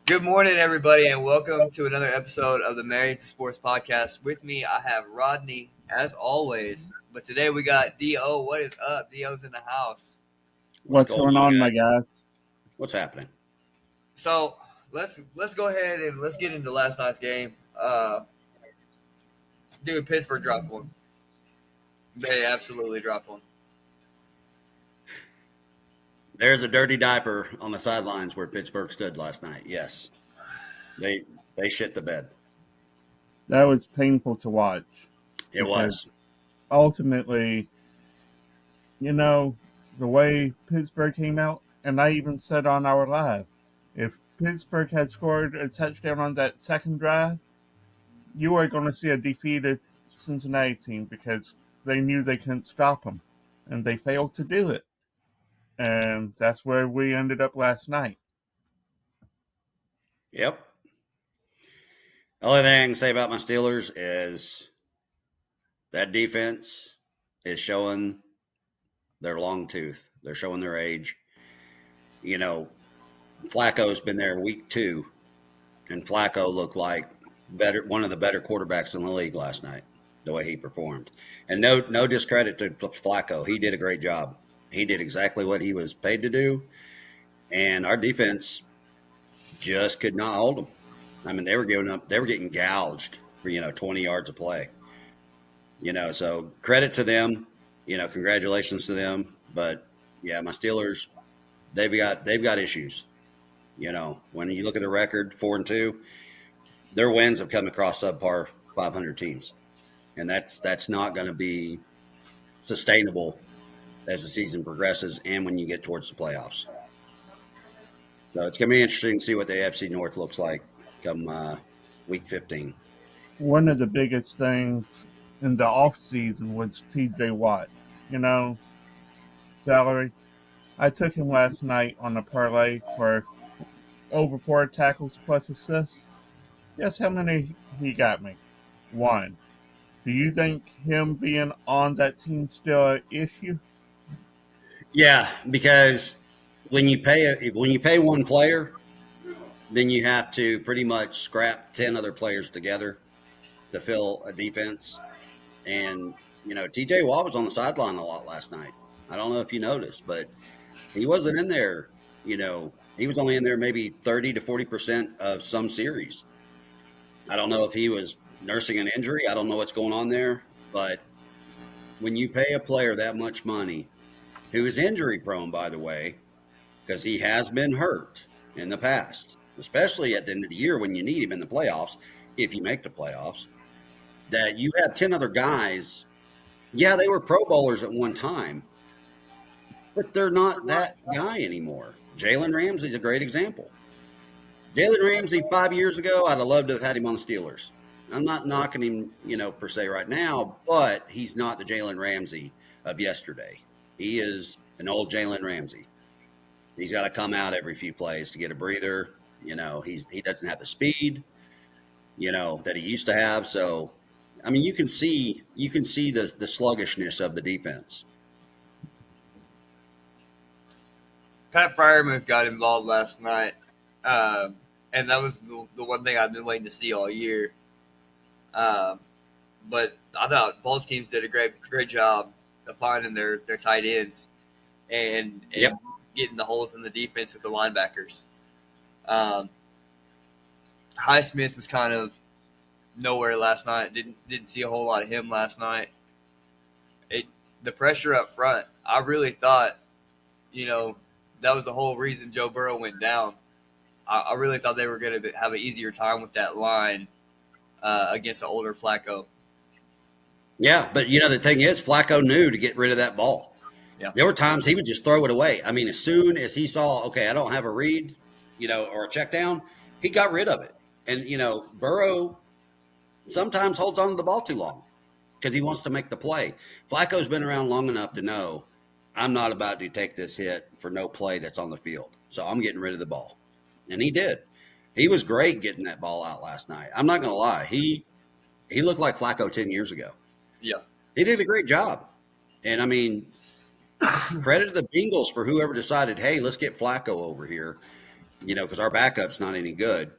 Good morning, everybody, and welcome to another episode of the Married to Sports podcast. With me, I have Rodney, as always. But today we got Do. What is up? Do's in the house. What's What's going going on, on, my guys? guys? What's happening? So let's go ahead and let's get into last night's game. Dude, Pittsburgh dropped one. They absolutely dropped one. There's a dirty diaper on the sidelines where Pittsburgh stood last night. Yes, they shit the bed. That was painful to watch. It was. Ultimately, the way Pittsburgh came out, and I even said on our live, if Pittsburgh had scored a touchdown on that second drive, you are going to see a defeated Cincinnati team because they knew they couldn't stop them, and they failed to do it. And that's where we ended up last night. Yep. The only thing I can say about my Steelers is that defense is showing their long tooth. They're showing their age. Flacco's been there week 2, and Flacco looked like one of the better quarterbacks in the league last night, the way he performed. And no discredit to Flacco. He did a great job. He did exactly what he was paid to do, and our defense just could not hold them. I mean, they were getting gouged for 20 yards of play. So credit to them. Congratulations to them. But yeah, my Steelers, they've got issues. When you look at the record, 4-2, their wins have come across subpar 500 teams, and that's not going to be sustainable as the season progresses and when you get towards the playoffs. So it's going to be interesting to see what the AFC North looks like come week 15. One of the biggest things in the offseason was TJ Watt. Salary. I took him last night on a parlay for over 4 tackles plus assists. Guess how many he got me? 1. Do you think him being on that team still an issue? Yeah, because when you pay one player, then you have to pretty much scrap 10 other players together to fill a defense. And TJ Watt was on the sideline a lot last night. I don't know if you noticed, but he wasn't in there. He was only in there maybe 30 to 40% of some series. I don't know if he was nursing an injury. I don't know what's going on there. But when you pay a player that much money, who is injury prone, by the way, because he has been hurt in the past, especially at the end of the year when you need him in the playoffs, if you make the playoffs, that you have 10 other guys. Yeah, they were Pro Bowlers at one time, but they're not that guy anymore. Jalen Ramsey's a great example. Jalen Ramsey 5 years ago, I'd have loved to have had him on the Steelers. I'm not knocking him, per se right now, but he's not the Jalen Ramsey of yesterday. He is an old Jalen Ramsey. He's got to come out every few plays to get a breather. He doesn't have the speed, that he used to have. So, I mean, you can see the sluggishness of the defense. Pat Fryermuth got involved last night, and that was the one thing I've been waiting to see all year. But I thought both teams did a great job of finding their tight ends and Yep. getting the holes in the defense with the linebackers. Highsmith was kind of nowhere last night. Didn't see a whole lot of him last night. The pressure up front, I really thought, that was the whole reason Joe Burrow went down. I really thought they were going to have an easier time with that line against an older Flacco. Yeah, but the thing is, Flacco knew to get rid of that ball. Yeah. There were times he would just throw it away. I mean, as soon as he saw, okay, I don't have a read, or a check down, he got rid of it. And, Burrow sometimes holds on to the ball too long because he wants to make the play. Flacco's been around long enough to know I'm not about to take this hit for no play that's on the field. So I'm getting rid of the ball. And he did. He was great getting that ball out last night. I'm not going to lie. He looked like Flacco 10 years ago. Yeah. He did a great job. And, I mean, credit to the Bengals for whoever decided, hey, let's get Flacco over here. because our backup's not any good.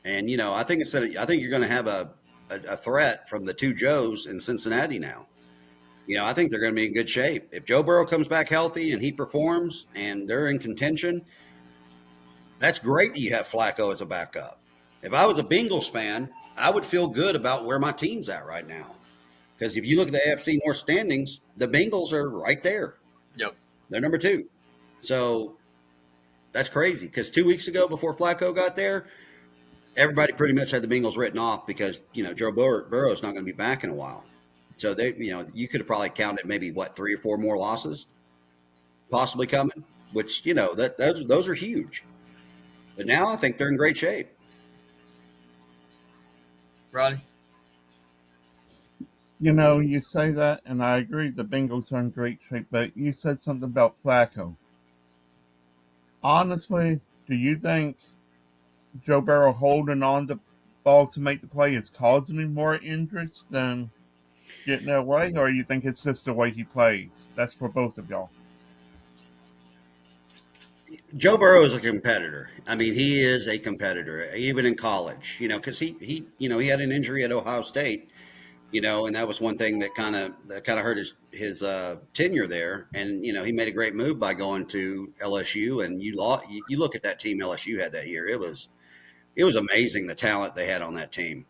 And I think you're going to have a threat from the two Joes in Cincinnati now. I think they're going to be in good shape. If Joe Burrow comes back healthy and he performs and they're in contention, that's great that you have Flacco as a backup. If I was a Bengals fan, I would feel good about where my team's at right now. Because if you look at the AFC North standings, the Bengals are right there. Yep. They're number 2. So that's crazy. Because 2 weeks ago, before Flacco got there, everybody pretty much had the Bengals written off because, Joe Burrow's not going to be back in a while. So you could have probably counted maybe 3 or 4 more losses possibly coming, which, those are huge. But now I think they're in great shape. Rodney? You say that, and I agree the Bengals are in great shape, but you said something about Flacco. Honestly, do you think Joe Burrow holding on the ball to make the play is causing him more injuries than getting away, or you think it's just the way he plays? That's for both of y'all. Joe Burrow is a competitor. I mean, he is a competitor, even in college, because he had an injury at Ohio State, and that was one thing that kind of hurt his tenure there. And, he made a great move by going to LSU, and you look at that team LSU had that year. It was amazing the talent they had on that team.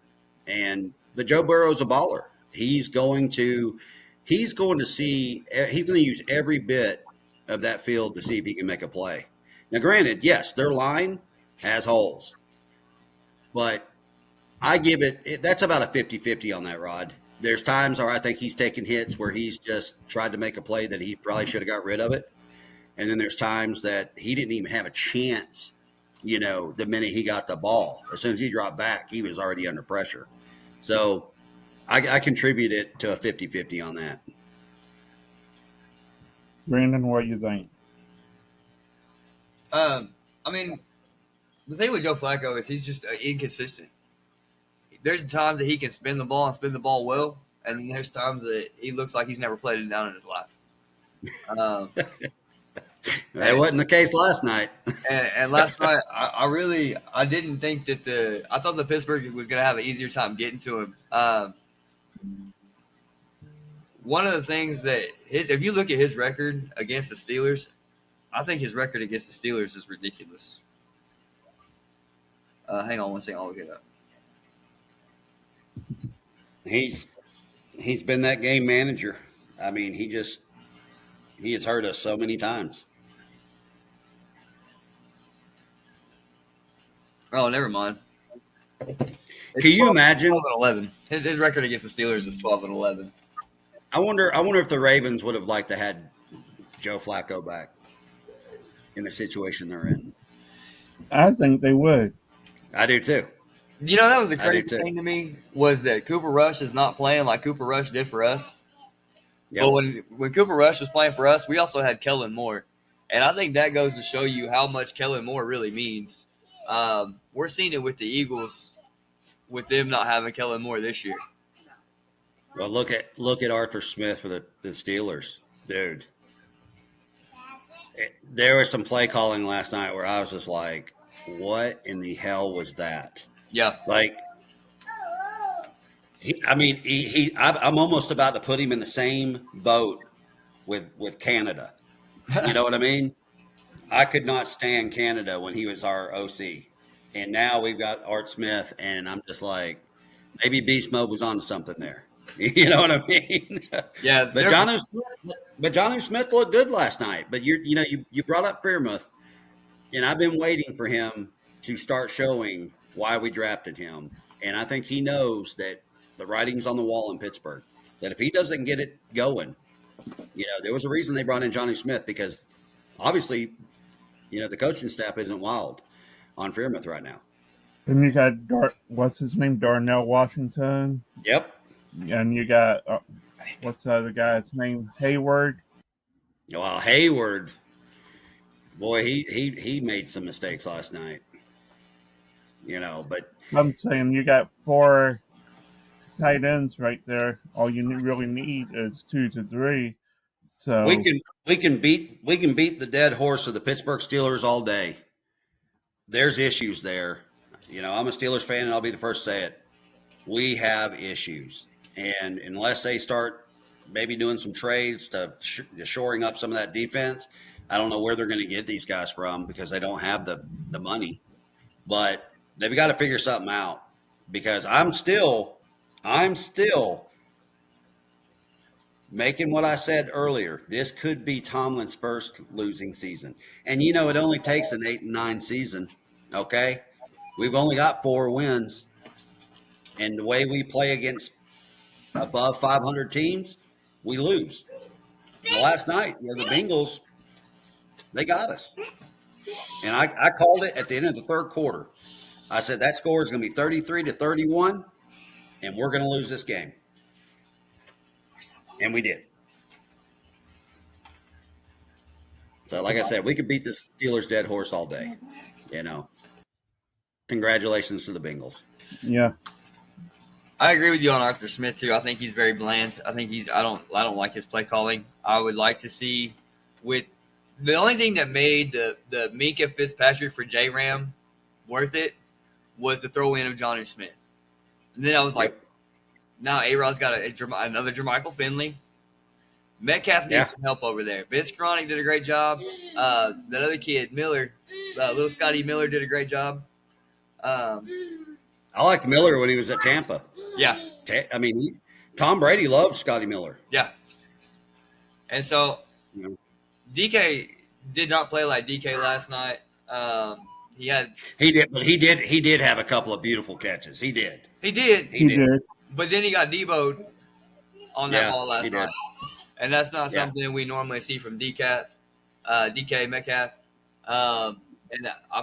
And the Joe Burrow's a baller. He's going to use every bit of that field to see if he can make a play. Now, granted, yes, their line has holes, but I give that's about a 50-50 on that, Rod. There's times where I think he's taken hits where he's just tried to make a play that he probably should have got rid of it. And then there's times that he didn't even have a chance, the minute he got the ball. As soon as he dropped back, he was already under pressure. So I contribute it to a 50-50 on that. Brandon, what do you think? I mean, the thing with Joe Flacco is he's just inconsistent. There's times that he can spin the ball and spin the ball well, and then there's times that he looks like he's never played it down in his life. That wasn't the case last night. and last night, I didn't think that I thought the Pittsburgh was going to have an easier time getting to him. One of the things that if you look at his record against the Steelers, I think his record against the Steelers is ridiculous. Hang on one second, I'll look it up. He's been that game manager. I mean, he has hurt us so many times. Oh, never mind. Can you imagine? 12-11. His record against the Steelers is 12-11. I wonder if the Ravens would have liked to had Joe Flacco back in the situation they're in. I think they would. I do too. That was the crazy thing to me was that Cooper Rush is not playing like Cooper Rush did for us. Yep. But when Cooper Rush was playing for us, we also had Kellen Moore. And I think that goes to show you how much Kellen Moore really means. We're seeing it with the Eagles with them not having Kellen Moore this year. Well, look at Arthur Smith for the Steelers, dude. There was some play calling last night where I was just like, what in the hell was that? Yeah. Like, I'm almost about to put him in the same boat with Canada. You know what I mean? I could not stand Canada when he was our OC. And now we've got Art Smith, and I'm just like, maybe Beast Mode was onto something there. You know what I mean? Yeah. But Jonnu Smith looked good last night. But you brought up Freiermuth, and I've been waiting for him to start showing why we drafted him. And I think he knows that the writing's on the wall in Pittsburgh. That if he doesn't get it going, there was a reason they brought in Jonnu Smith, because obviously, the coaching staff isn't wild on Freiermuth right now. And you got what's his name, Darnell Washington. Yep. And you got what's the other guy's name, Hayward. Well, Hayward, boy, he made some mistakes last night. But I'm saying you got 4 tight ends right there. All you really need is 2 to 3. So we can beat the dead horse of the Pittsburgh Steelers all day. there's issues there. You know, I'm a Steelers fan, and I'll be the first to say it. We have issues, and unless they start maybe doing some trades to shoring up some of that defense, I don't know where they're going to get these guys from because they don't have the money. But they've got to figure something out because I'm still making what I said earlier. This could be Tomlin's first losing season. And, you know, it only takes an 8-9 season, okay? We've only got 4 wins. And the way we play against above 500 teams, we lose. Now, last night, the Bengals, they got us. And I called it at the end of the third quarter. I said that score is going to be 33-31, and we're going to lose this game. And we did. So, like I said, we could beat the Steelers' dead horse all day. You know, congratulations to the Bengals. Yeah. I agree with you on Arthur Smith too. I think he's very bland. I think I don't like his play calling. I would like to see with the only thing that made the Minkah Fitzpatrick for J-Ram worth it was the throw in of Johnny Smith. And then I was like, now A-Rod's got another Jermichael Finley. Metcalf needs some help over there. Vince Kroenic did a great job. That other kid, Miller, little Scotty Miller, did a great job. I liked Miller when he was at Tampa. Yeah. I mean, Tom Brady loved Scotty Miller. Yeah. And so DK did not play like DK last night. He did have a couple of beautiful catches. He did. He did. But then he got Debo'd on that ball last night. And that's not something we normally see from DK Metcalf. And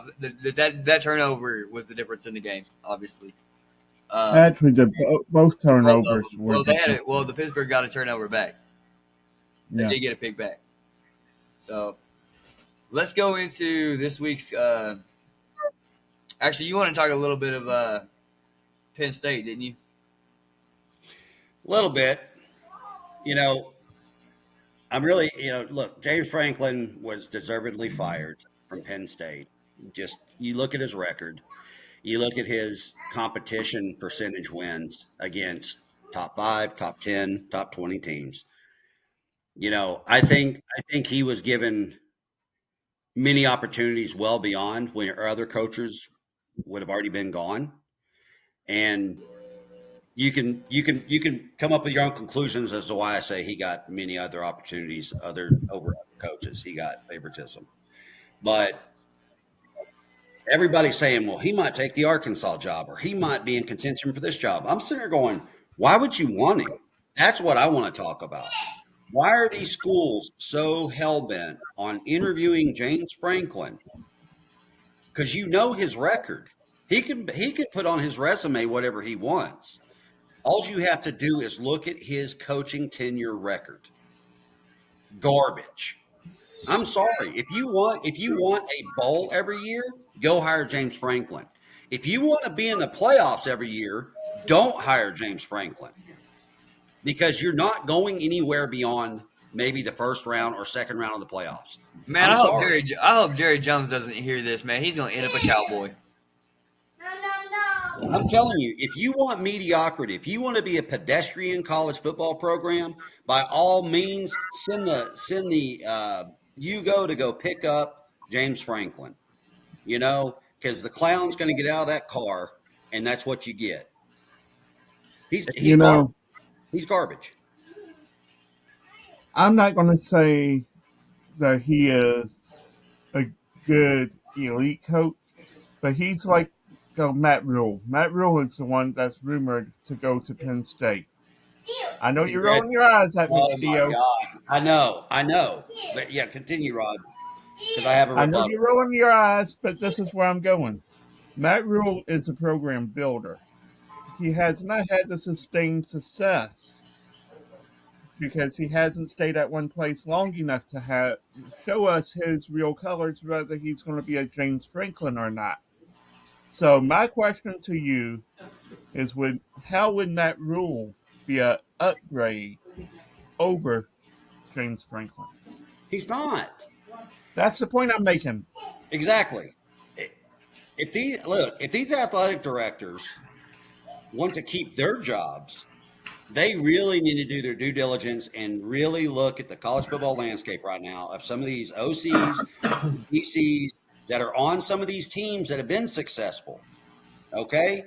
that turnover was the difference in the game, obviously. Actually, both turnovers were. The Pittsburgh got a turnover back. They did get a pick back. So let's go into this week's. Actually, you want to talk a little bit of Penn State, didn't you? A little bit. You know, I'm really, look, James Franklin was deservedly fired from Penn State. Just, you look at his record, you look at his competition percentage wins against top 5, top 10, top 20 teams. You know, I think he was given many opportunities well beyond when other coaches would have already been gone. And you can come up with your own conclusions as to why I say he got many other opportunities over other coaches. He got favoritism. But everybody's saying, well, he might take the Arkansas job or he might be in contention for this job. I'm sitting there going, why would you want him? That's what I want to talk about. Why are these schools so hell-bent on interviewing James Franklin? Because you know his record. He can put on his resume whatever he wants. All you have to do is look at his coaching tenure record. Garbage. I'm sorry. If you want a bowl every year, go hire James Franklin. If you want to be in the playoffs every year, don't hire James Franklin. Because you're not going anywhere beyond maybe the first round or second round of the playoffs. Man, I hope Jerry Jones doesn't hear this, man. He's going to end up a Cowboy. I'm telling you, if you want mediocrity, if you want to be a pedestrian college football program, by all means, send the Hugo to go pick up James Franklin. You know, because the clown's going to get out of that car, and that's what you get. He's garbage. I'm not going to say that he is a good elite coach, but he's like Matt Rule. Matt Rule is the one that's rumored to go to Penn State. I know you're rolling your eyes at me, Theo. I know. But yeah, continue, Rod. Because I have a rebuttal. I know you're rolling your eyes, but this is where I'm going. Matt Rule is a program builder. He has not had the sustained success because he hasn't stayed at one place long enough to show us his real colors, whether he's going to be a James Franklin or not. So my question to you is, how would Matt Rule be an upgrade over James Franklin? He's not. That's the point I'm making. Exactly. if these athletic directors want to keep their jobs, they really need to do their due diligence and really look at the college football landscape right now of some of these OCs, DCs that are on some of these teams that have been successful. Okay,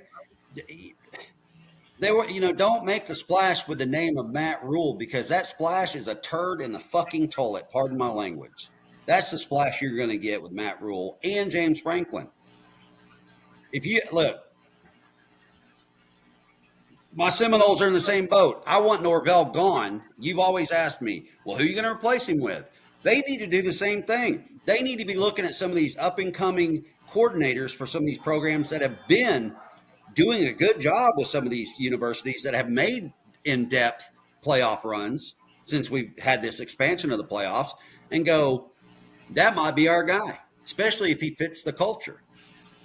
they were, don't make the splash with the name of Matt Rule, because that splash is a turd in the fucking toilet. Pardon my language. That's the splash you're going to get with Matt Rule and James Franklin. If you look, my Seminoles are in the same boat. I want Norvell gone. You've always asked me, well, who are you going to replace him with? They need to do the same thing. They need to be looking at some of these up and coming coordinators for some of these programs that have been doing a good job with some of these universities that have made in-depth playoff runs since we've had this expansion of the playoffs, and go, that might be our guy, especially if he fits the culture,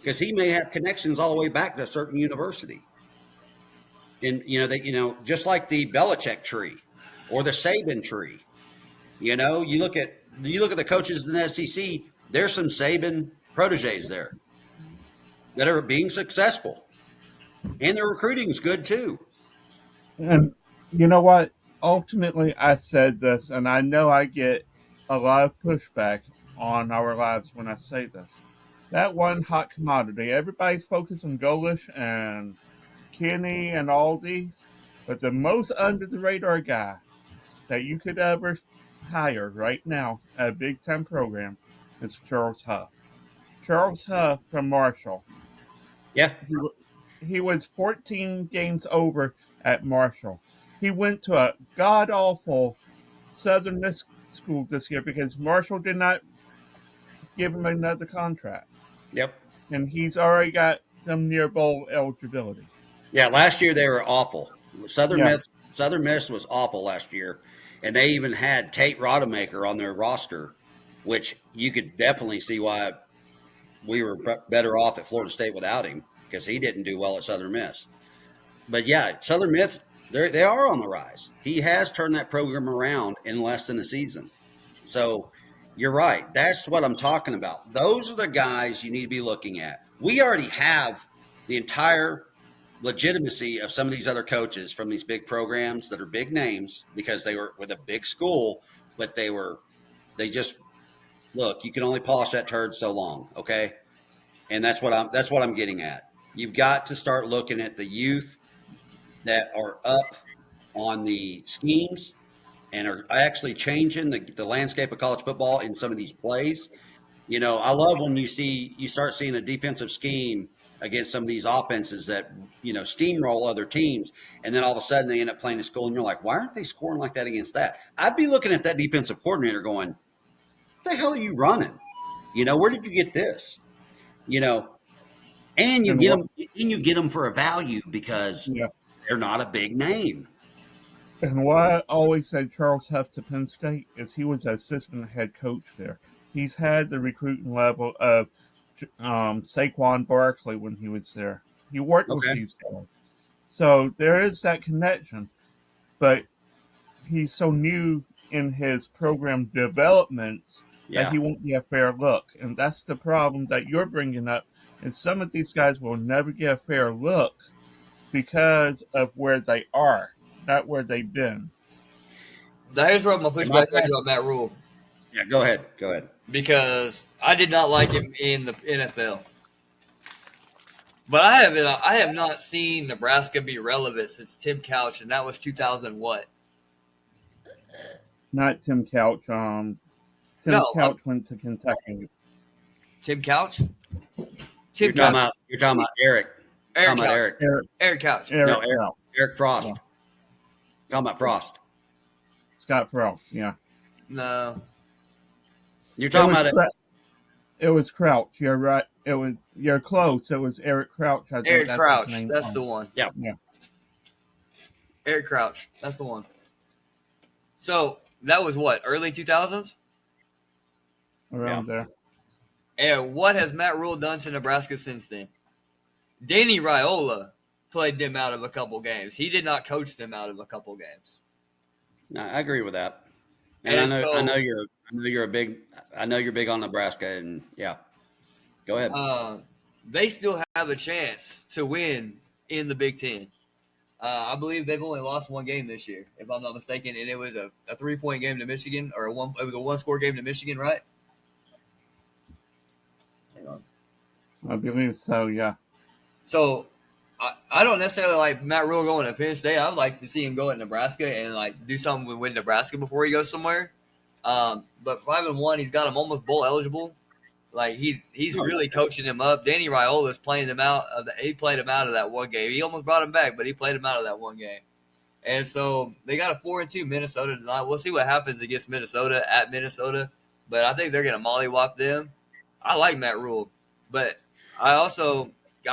because he may have connections all the way back to a certain university. And, just like the Belichick tree or the Saban tree, you look at the coaches in the SEC, there's some Saban proteges there that are being successful. And their recruiting's good too. And you know what? Ultimately, I said this, and I know I get a lot of pushback on our lives when I say this. That one hot commodity, everybody's focused on Golish and Kenny and all these, but the most under the radar guy that you could ever hire right now at a Big Ten program is Charles Huff. Charles Huff from Marshall. Yeah. He was 14 games over at Marshall. He went to a god-awful Southern Miss school this year because Marshall did not give him another contract. Yep. And he's already got them near bowl eligibility. Yeah, last year they were awful. Southern Miss was awful last year, and they even had Tate Rodemaker on their roster, which you could definitely see why we were better off at Florida State without him, because he didn't do well at Southern Miss. But yeah, Southern Miss, they are on the rise. He has turned that program around in less than a season. So you're right. That's what I'm talking about. Those are the guys you need to be looking at. We already have the entire legitimacy of some of these other coaches from these big programs that are big names because they were with a big school, but they just look, you can only polish that turd so long. Okay. And that's what I'm getting at. You've got to start looking at the youth that are up on the schemes and are actually changing the landscape of college football in some of these plays. I love when you start seeing a defensive scheme against some of these offenses that, steamroll other teams. And then all of a sudden they end up playing the school and you're like, why aren't they scoring like that against that? I'd be looking at that defensive coordinator going, what the hell are you running? Where did you get this? And you get them for a value because they're not a big name. And what I always said Charles Huff to Penn State is he was an assistant head coach there. He's had the recruiting level of Saquon Barkley when he was there. He worked with these guys. So there is that connection. But he's so new in his program developments that he won't get a fair look. And that's the problem that you're bringing up. And some of these guys will never get a fair look because of where they are, not where they've been. Now here's where my pushback is about Matt Rule. Yeah, go ahead. Because I did not like him in the NFL. But I have not seen Nebraska be relevant since Tim Couch, and that was 2000 what? Not Tim Couch. Couch went to Kentucky. Tim Couch? You're talking about Eric. Eric Couch. Eric Frost. Yeah. Talking about Frost. Scott Frost, yeah. No. You're talking about it. It was Crouch. You're right. You're close. It was Eric Crouch. I think Eric Crouch. That's the one. Yeah. Eric Crouch. That's the one. So that was what, early 2000s? Around there. And what has Matt Rule done to Nebraska since then? Danny Raiola played them out of a couple games. He did not coach them out of a couple games. No, I agree with that. And I know you're big on Nebraska, and yeah. Go ahead. they still have a chance to win in the Big Ten. I believe they've only lost one game this year, if I'm not mistaken, and it was a 3-point game to Michigan, or it was a 1-score game to Michigan, right? Hang on. I believe so, yeah. So I don't necessarily like Matt Rule going to Penn State. I would like to see him go at Nebraska and like do something with Nebraska before he goes somewhere. But 5-1, he's got him almost bowl eligible. Like he's really coaching him up. Danny Raiola's playing him out. He played him out of that one game. He almost brought him back, but he played him out of that one game. And so they got a 4-2 Minnesota tonight. We'll see what happens against Minnesota at Minnesota, but I think they're going to mollywop them. I like Matt Rule, but I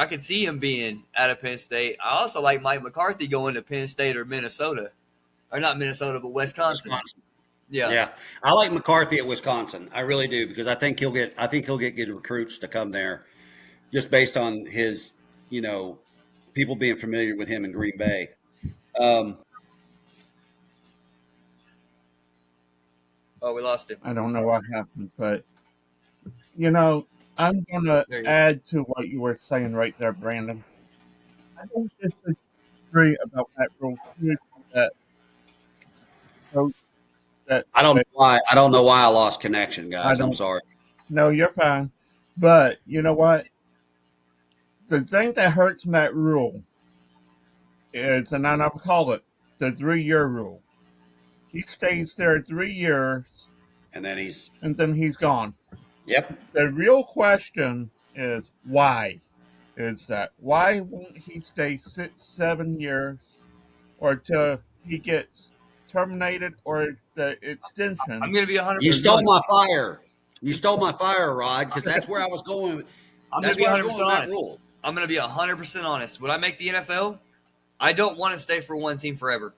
could see him being out of Penn State. I also like Mike McCarthy going to Penn State or Minnesota, or not Minnesota, but Wisconsin. Yeah. I like McCarthy at Wisconsin. I really do, because I think he'll get good recruits to come there just based on his, people being familiar with him in Green Bay. We lost him. I don't know what happened, but I'm gonna add to what you were saying right there, Brandon. I don't disagree about that rule. I don't know why I lost connection, guys. I'm sorry. No, you're fine. But you know what? The thing that hurts Matt Rule is, and I call it the 3-year rule. He stays there 3 years, and then he's gone. Yep. The real question is why is that? Why won't he stay 6-7 years, or till he gets terminated or the extension? I'm going to be 100%. You stole my fire. You stole my fire, Rod, because that's where I was going. I'm going to be 100% honest. I'm going to be 100% honest. When I make the NFL, I don't want to stay for one team forever.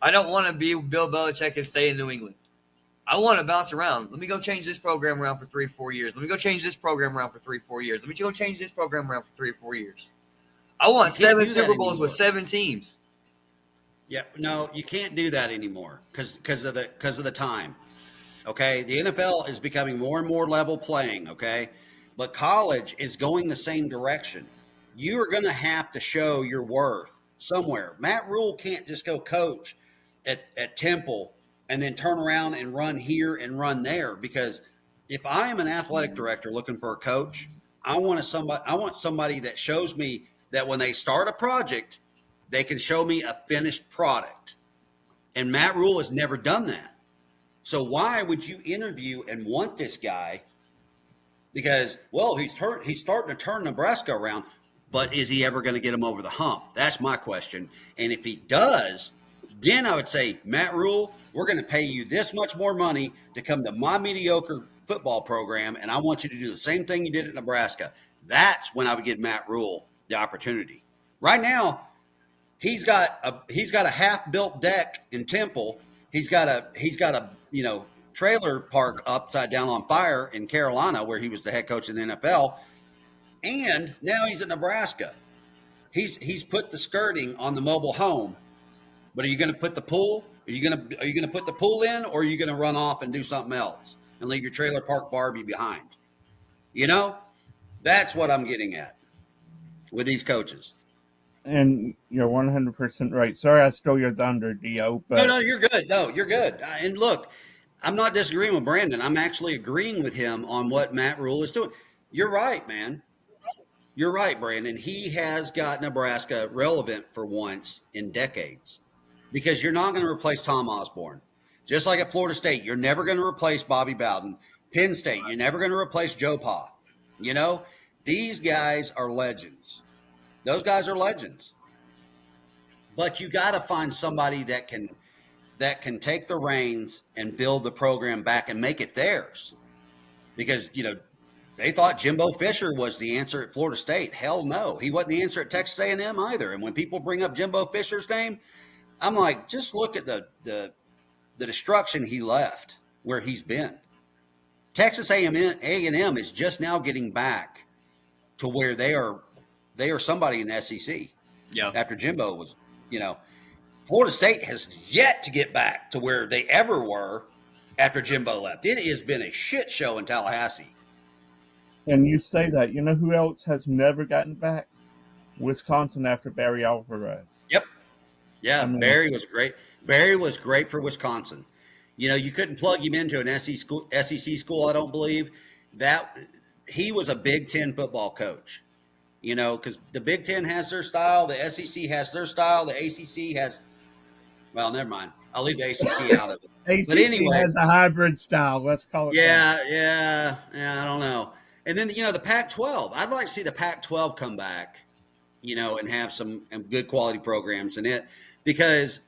I don't want to be Bill Belichick and stay in New England. I want to bounce around. Let me go change this program around for 3-4 years. Let me go change this program around for 3-4 years. Let me go change this program around for 3 or 4 years. I want 7 Super Bowls with 7 teams. Yeah, no, you can't do that anymore because of the time. Okay, the NFL is becoming more and more level playing. Okay, but college is going the same direction. You are going to have to show your worth somewhere. Matt Rule can't just go coach at Temple and then turn around and run here and run there, because if I am an athletic director looking for a coach, I want somebody that shows me that when they start a project, they can show me a finished product. And Matt Rule has never done that. So why would you interview and want this guy? Because, well, he's starting to turn Nebraska around, but is he ever going to get him over the hump? That's my question. And if he does, then I would say, Matt Rule, we're going to pay you this much more money to come to my mediocre football program, and I want you to do the same thing you did at Nebraska. That's when I would give Matt Rule the opportunity. Right now, he's got a half-built deck in Temple. He's got a trailer park upside down on fire in Carolina, where he was the head coach in the NFL, and now he's at Nebraska. He's put the skirting on the mobile home, but are you going to put the pool? Are you going to put the pool in, or are you going to run off and do something else and leave your trailer park Barbie behind? That's what I'm getting at with these coaches. And you're 100% right. Sorry I stole your thunder, Dio. But... No, you're good. No, you're good. And look, I'm not disagreeing with Brandon. I'm actually agreeing with him on what Matt Rule is doing. You're right, man. You're right, Brandon. He has got Nebraska relevant for once in decades, because you're not going to replace Tom Osborne. Just like at Florida State, you're never going to replace Bobby Bowden. Penn State, you're never going to replace Joe Pa. These guys are legends. Those guys are legends. But you got to find somebody that can take the reins and build the program back and make it theirs. Because, they thought Jimbo Fisher was the answer at Florida State. Hell no. He wasn't the answer at Texas A&M either. And when people bring up Jimbo Fisher's name, I'm like, just look at the destruction he left where he's been. Texas A&M is just now getting back to where they are somebody in the SEC. Yeah. After Jimbo was, Florida State has yet to get back to where they ever were after Jimbo left. It has been a shit show in Tallahassee. And you say that. You know who else has never gotten back? Wisconsin after Barry Alvarez. Yep. Yeah, I mean, Barry was great. Barry was great for Wisconsin. You know, you couldn't plug him into an SEC school, I don't believe. That he was a Big Ten football coach. You know, because the Big Ten has their style, the SEC has their style, the ACC has. Well, never mind. I'll leave the ACC out of it. But ACC anyway, has a hybrid style. Let's call it that. yeah. I don't know. And then the Pac-12. I'd like to see the Pac-12 come back, and have some good quality programs in it, because,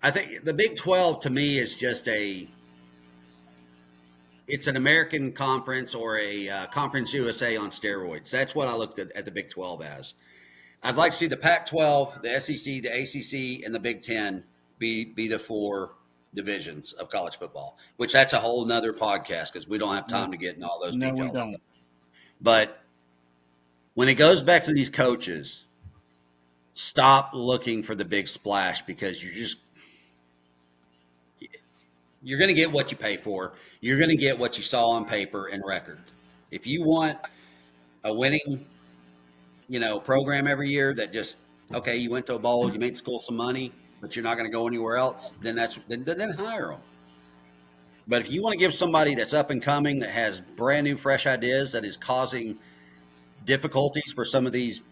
I think the Big 12 to me is just it's an American conference or a Conference USA on steroids. That's what I looked at the Big 12 as. I'd like to see the Pac-12, the SEC, the ACC, and the Big 10 be the 4 divisions of college football, which that's a whole nother podcast because we don't have time to get in all those details. No, we don't. But when it goes back to these coaches, stop looking for the big splash, because you're going to get what you pay for. You're going to get what you saw on paper and record. If you want a winning, program every year that just, okay, you went to a bowl, you made the school some money, but you're not going to go anywhere else, then then hire them. But if you want to give somebody that's up and coming, that has brand new, fresh ideas, that is causing difficulties for some of these,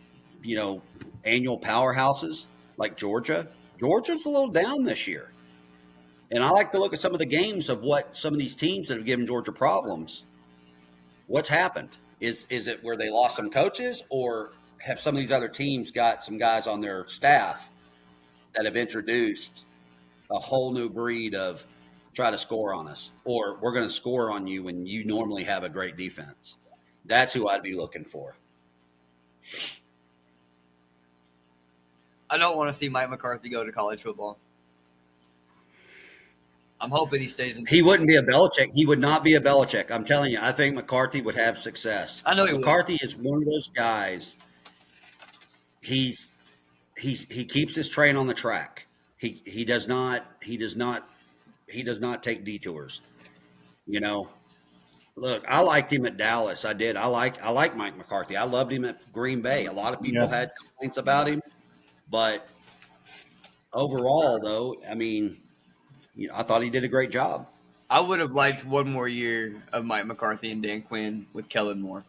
annual powerhouses like Georgia's a little down this year. And I like to look at some of the games of what some of these teams that have given Georgia problems. What's happened? Is it where they lost some coaches, or have some of these other teams got some guys on their staff that have introduced a whole new breed of try to score on us, or we're going to score on you when you normally have a great defense? That's who I'd be looking for. I don't want to see Mike McCarthy go to college football. I'm hoping he stays in. He wouldn't be a Belichick. He would not be a Belichick. I'm telling you, I think McCarthy would have success. I know he would. McCarthy is one of those guys. He keeps his train on the track. He does not take detours. Look, I liked him at Dallas. I did. I like Mike McCarthy. I loved him at Green Bay. A lot of people had complaints about him, but overall, though, I mean, I thought he did a great job. I would have liked one more year of Mike McCarthy and Dan Quinn with Kellen Moore.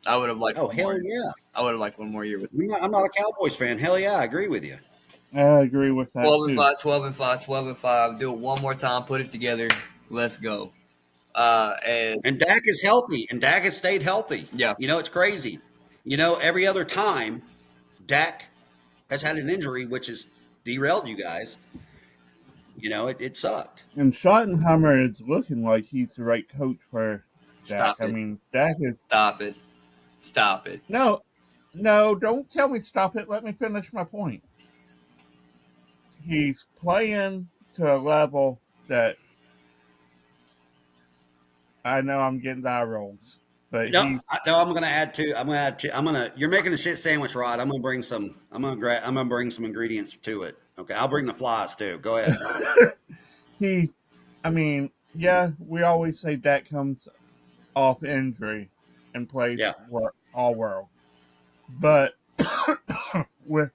I would have liked. Oh, hell yeah! I would have liked one more year with. I'm not a Cowboys fan. Hell yeah, I agree with you. I agree with that. 12-5. Do it one more time. Put it together. Let's go. And Dak is healthy, and Dak has stayed healthy. Yeah. It's crazy. Every other time, Dak has had an injury, which has derailed you guys. It sucked. And Schottenheimer is looking like he's the right coach for Dak. Stop it. I mean, Dak is. Stop it. No, don't tell me stop it. Let me finish my point. He's playing to a level that I know I'm getting the eye rolls. But I'm going to add two. You're making a shit sandwich, Rod. I'm going to bring some ingredients to it. Okay. I'll bring the flies too. Go ahead. we always say Dak comes off injury and plays all world. But with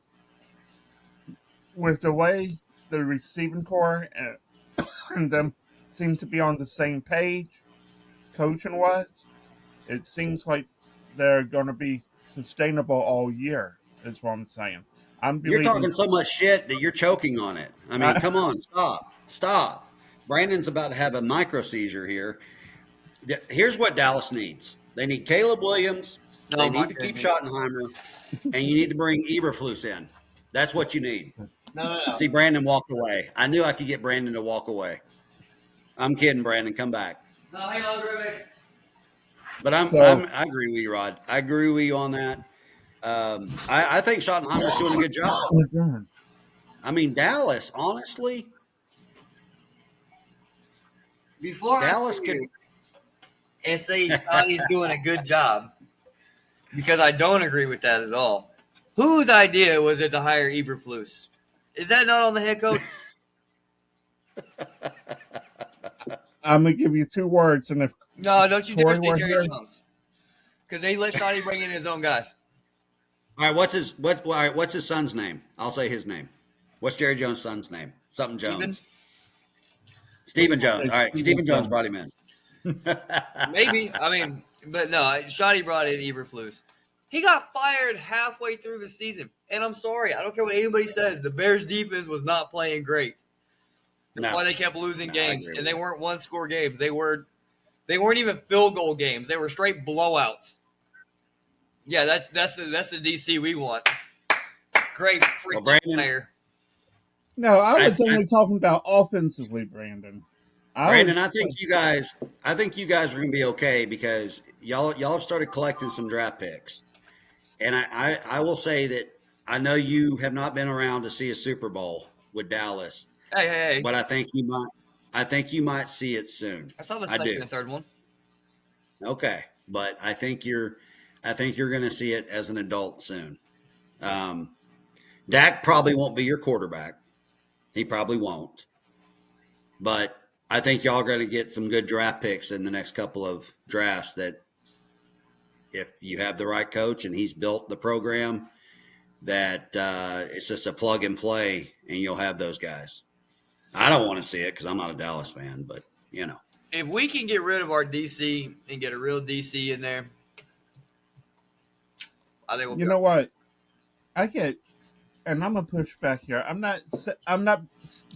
the way the receiving core and them seem to be on the same page, coaching wise, it seems like they're going to be sustainable all year, is what I'm saying. You're talking so much shit that you're choking on it. I mean, come on, stop. Brandon's about to have a micro seizure here. Here's what Dallas needs. They need Caleb Williams. They need to keep Schottenheimer, and you need to bring Eberflus in. That's what you need. No. See, Brandon walked away. I knew I could get Brandon to walk away. I'm kidding, Brandon. Come back. No, hang on, Ruben. But I agree with you, Rod. I agree with you on that. I think Schottenheimer's doing a good job. I mean, Dallas, honestly, Before Dallas I can and say Scotty's doing a good job, because I don't agree with that at all. Whose idea was it to hire Eberflus? Is that not on the head coach? I'm going to give you 2 words, and if No, don't you dare Corey say were Jerry here. Jones. Because they let Shotty bring in his own guys. All right, all right, what's his son's name? I'll say his name. What's Jerry Jones' son's name? Something Steven? Jones. Stephen Jones. It's All right, Stephen Stephen Jones Jones. brought him in. Maybe. I mean, but no, Shotty brought in Eberflus. He got fired halfway through the season. And I'm sorry. I don't care what anybody says. The Bears defense was not playing great. That's No. why they kept losing No, I games. agree And with they you. weren't one-score games. They weren't even field goal games. They were straight blowouts. Yeah, that's the DC we want. Great Well, freaking Brandon, player. No, I I, was I, only talking about offensively, Brandon. Brandon, I think you guys are going to be okay because y'all have started collecting some draft picks, and I will say that I know you have not been around to see a Super Bowl with Dallas, Hey. but I think you might see it soon. I saw the I second do. and third one. Okay, but I think you're going to see it as an adult soon. Dak probably won't be your quarterback. He probably won't. But I think y'all are going to get some good draft picks in the next couple of drafts that if you have the right coach and he's built the program, that it's just a plug and play and you'll have those guys. I don't want to see it because I'm not a Dallas fan, but you know. If we can get rid of our DC and get a real DC in there, I think we'll You be know what? I get, and I'm gonna push back here. I'm not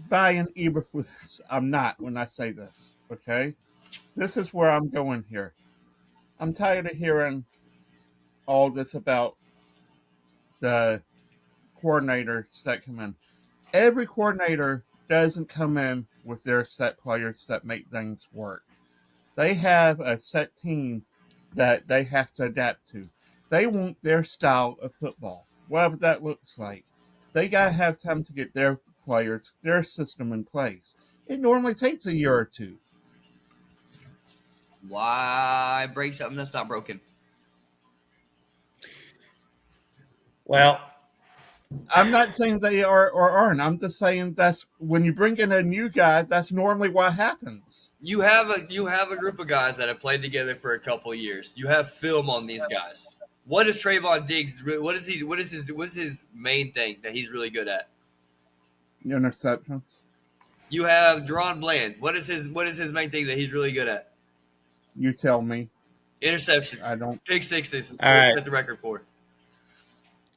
buying Eberflus. I'm not when I say this. Okay, this is where I'm going here. I'm tired of hearing all this about the coordinators that come in. Every coordinator doesn't come in with their set players that make things work. They have a set team that they have to adapt to. They want their style of football, whatever that looks like. They got to have time to get their players, their system in place. It normally takes a year or two. Why break something that's not broken? Well, I'm not saying they are or aren't. I'm just saying that's when you bring in a new guy, that's normally what happens. You have a group of guys that have played together for a couple of years. You have film on these guys. What is Trayvon Diggs? What is his main thing that he's really good at? Interceptions. You have Deron Bland. What is his main thing that he's really good at? You tell me. Interceptions. I don't. Pick sixes. All right. Set the record for.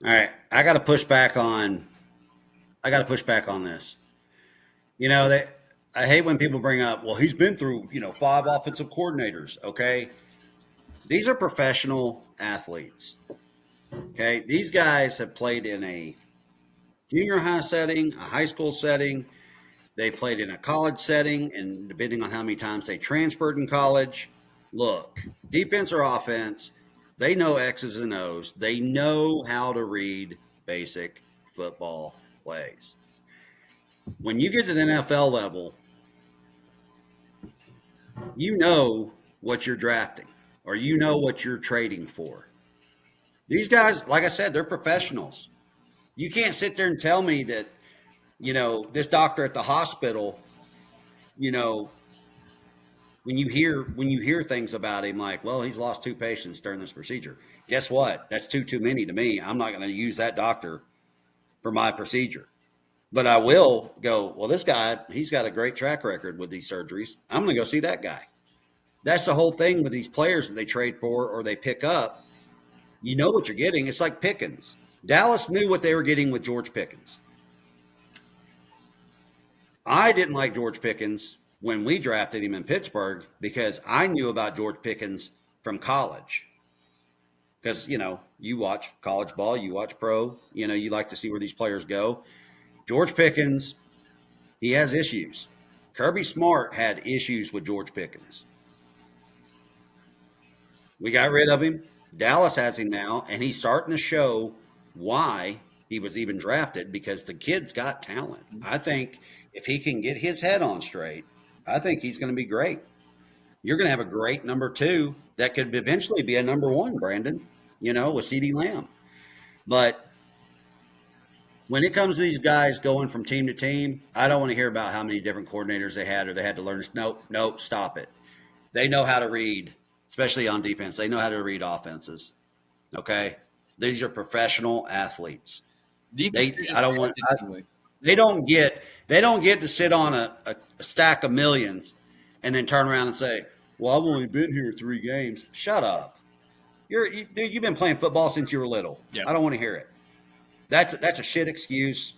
all right, I got to push back on this. You know, I hate when people bring up, well, he's been through, 5 offensive coordinators, okay? These are professional athletes. Okay? These guys have played in a junior high setting, a high school setting. They played in a college setting, and depending on how many times they transferred in college, look, defense or offense, they know X's and O's. They know how to read basic football plays. When you get to the NFL level, you know what you're drafting or you know what you're trading for. These guys, like I said, they're professionals. You can't sit there and tell me that, this doctor at the hospital, when you hear things about him like, well, he's lost 2 patients during this procedure. Guess what? That's too many to me. I'm not going to use that doctor for my procedure. But I will go, well, this guy, he's got a great track record with these surgeries. I'm going to go see that guy. That's the whole thing with these players that they trade for or they pick up. You know what you're getting. It's like Pickens. Dallas knew what they were getting with George Pickens. I didn't like George Pickens when we drafted him in Pittsburgh because I knew about George Pickens from college. Because, you watch college ball, you watch pro, you like to see where these players go. George Pickens, he has issues. Kirby Smart had issues with George Pickens. We got rid of him. Dallas has him now, and he's starting to show why he was even drafted because the kid's got talent. I think if he can get his head on straight, I think he's going to be great. You're going to have a great number 2 that could eventually be a number 1, Brandon, with CeeDee Lamb. But when it comes to these guys going from team to team, I don't want to hear about how many different coordinators they had or they had to learn. Nope, stop it. They know how to read, especially on defense. They know how to read offenses. Okay, these are professional athletes. Defense They is I don't want just I, anyway. they don't get to sit on a stack of millions and then turn around and say, "Well, I've only been here 3 games." Shut up. Dude, you've been playing football since you were little. Yeah. I don't want to hear it. That's a shit excuse.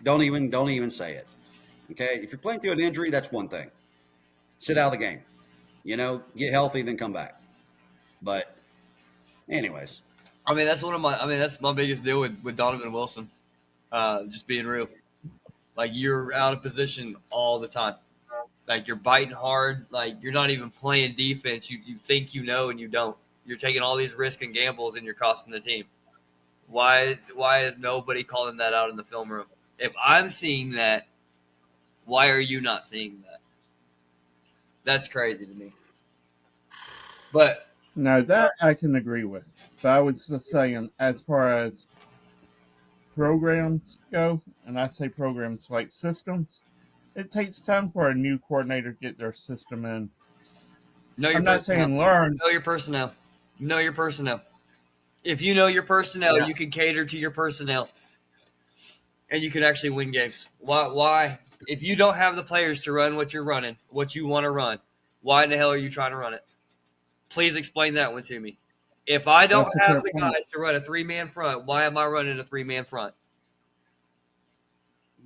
Don't even say it. Okay, if you're playing through an injury, that's one thing. Sit out of the game. Get healthy, then come back. But, anyways, I mean, that's my biggest deal with Donovan Wilson. Just being real. Like, you're out of position all the time. Like, you're biting hard. Like, you're not even playing defense. You think you know and you don't. You're taking all these risks and gambles and you're costing the team. Why is nobody calling that out in the film room? If I'm seeing that, why are you not seeing that? That's crazy to me. But Now that I can agree with. But I was just saying, as far as programs go, and I say programs like systems, it takes time for a new coordinator to get their system in. I'm not saying learn. Know your personnel. Know your personnel. If you know your personnel, Yeah. you can cater to your personnel, and you can actually win games. Why? If you don't have the players to run what you're running, what you want to run, why in the hell are you trying to run it? Please explain that one to me. If I don't That's a have fair the point. guys to run a 3-man front, why am I running a 3-man front?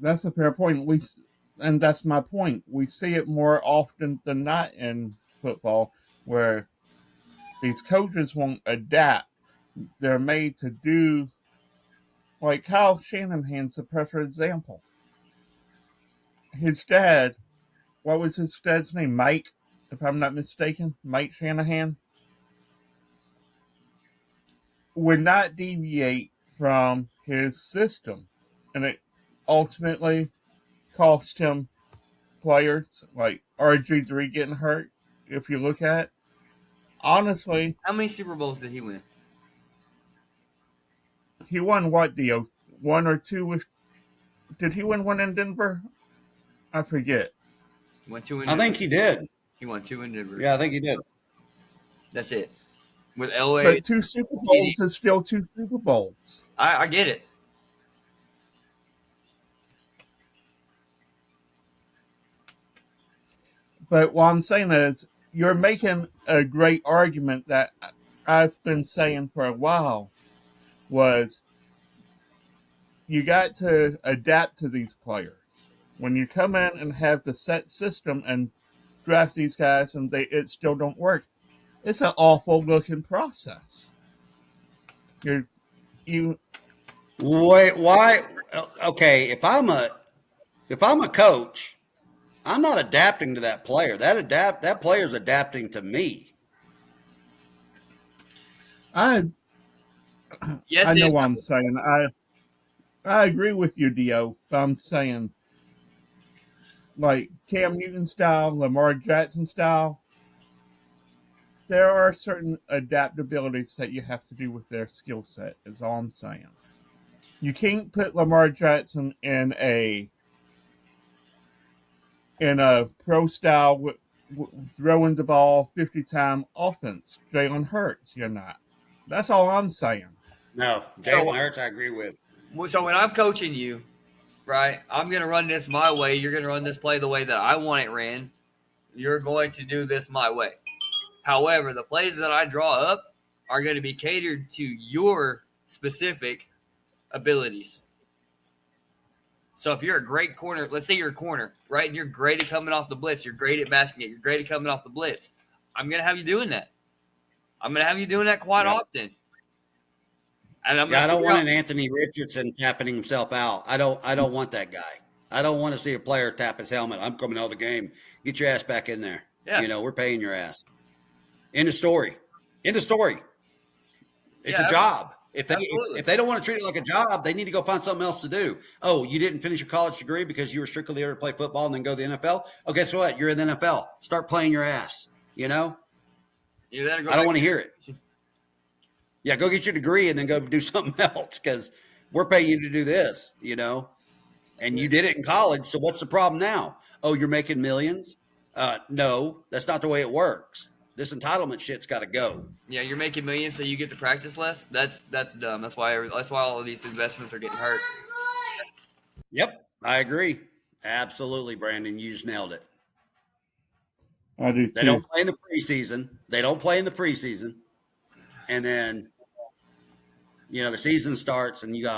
That's a fair point. And that's my point. We see it more often than not in football, where these coaches won't adapt. They're made to do, like Kyle Shanahan's a perfect example. His dad, what was his dad's name? Mike, if I'm not mistaken, Mike Shanahan, would not deviate from his system, and it ultimately cost him players like RG3 getting hurt. If you look at it, honestly, How many Super Bowls did he win? he won what deal? One or two with? Did he win one in Denver? I forget. He won 2 in I Denver. think he did. He won 2 in Denver. Yeah, I think he did. That's it. With LA, But 2 Super Bowls is still 2 Super Bowls. I get it. But what I'm saying is, you're making a great argument that I've been saying for a while, was you got to adapt to these players. When you come in and have the set system and draft these guys and it still don't work, it's an awful looking process. You Wait, why? Okay, if I'm a coach, I'm not adapting to that player. That player's adapting to me. I Yes, I know and what I'm saying. I agree with you, Dio. But I'm saying, like Cam Newton style, Lamar Jackson style, there are certain adaptabilities that you have to do with their skill set. Is all I'm saying. You can't put Lamar Jackson in a pro style throwing the ball 50-time offense. Jalen Hurts, you're not. That's all I'm saying. No, Jalen Hurts, I agree with. so when I'm coaching you, right, I'm going to run this my way. You're going to run this play the way that I want it ran. You're going to do this my way. However, the plays that I draw up are going to be catered to your specific abilities. So if you're a great corner, let's say you're a corner, right, and you're great at coming off the blitz, you're great at masking it, you're great at coming off the blitz, I'm going to have you doing that. I'm going to have you doing that quite often. And I don't want an Anthony Richardson tapping himself out. I don't want that guy. I don't want to see a player tap his helmet. I'm coming out of the game. Get your ass back in there. Yeah. We're paying your ass. End of story. End of story. It's Yeah, a job. If absolutely. they don't want to treat it like a job, they need to go find something else to do. Oh, you didn't finish your college degree because you were strictly there to play football and then go to the NFL? Oh, guess what? You're in the NFL. Start playing your ass. I don't want to hear it. Yeah, go get your degree and then go do something else because we're paying you to do this, and you did it in college. So what's the problem now? Oh, you're making millions? No, that's not the way it works. This entitlement shit's got to go. Yeah, you're making millions, so you get to practice less. That's dumb. That's why all of these investments are getting hurt. Yep, I agree. Absolutely, Brandon. You just nailed it. I do They too. don't play in the preseason. And then the season starts, and you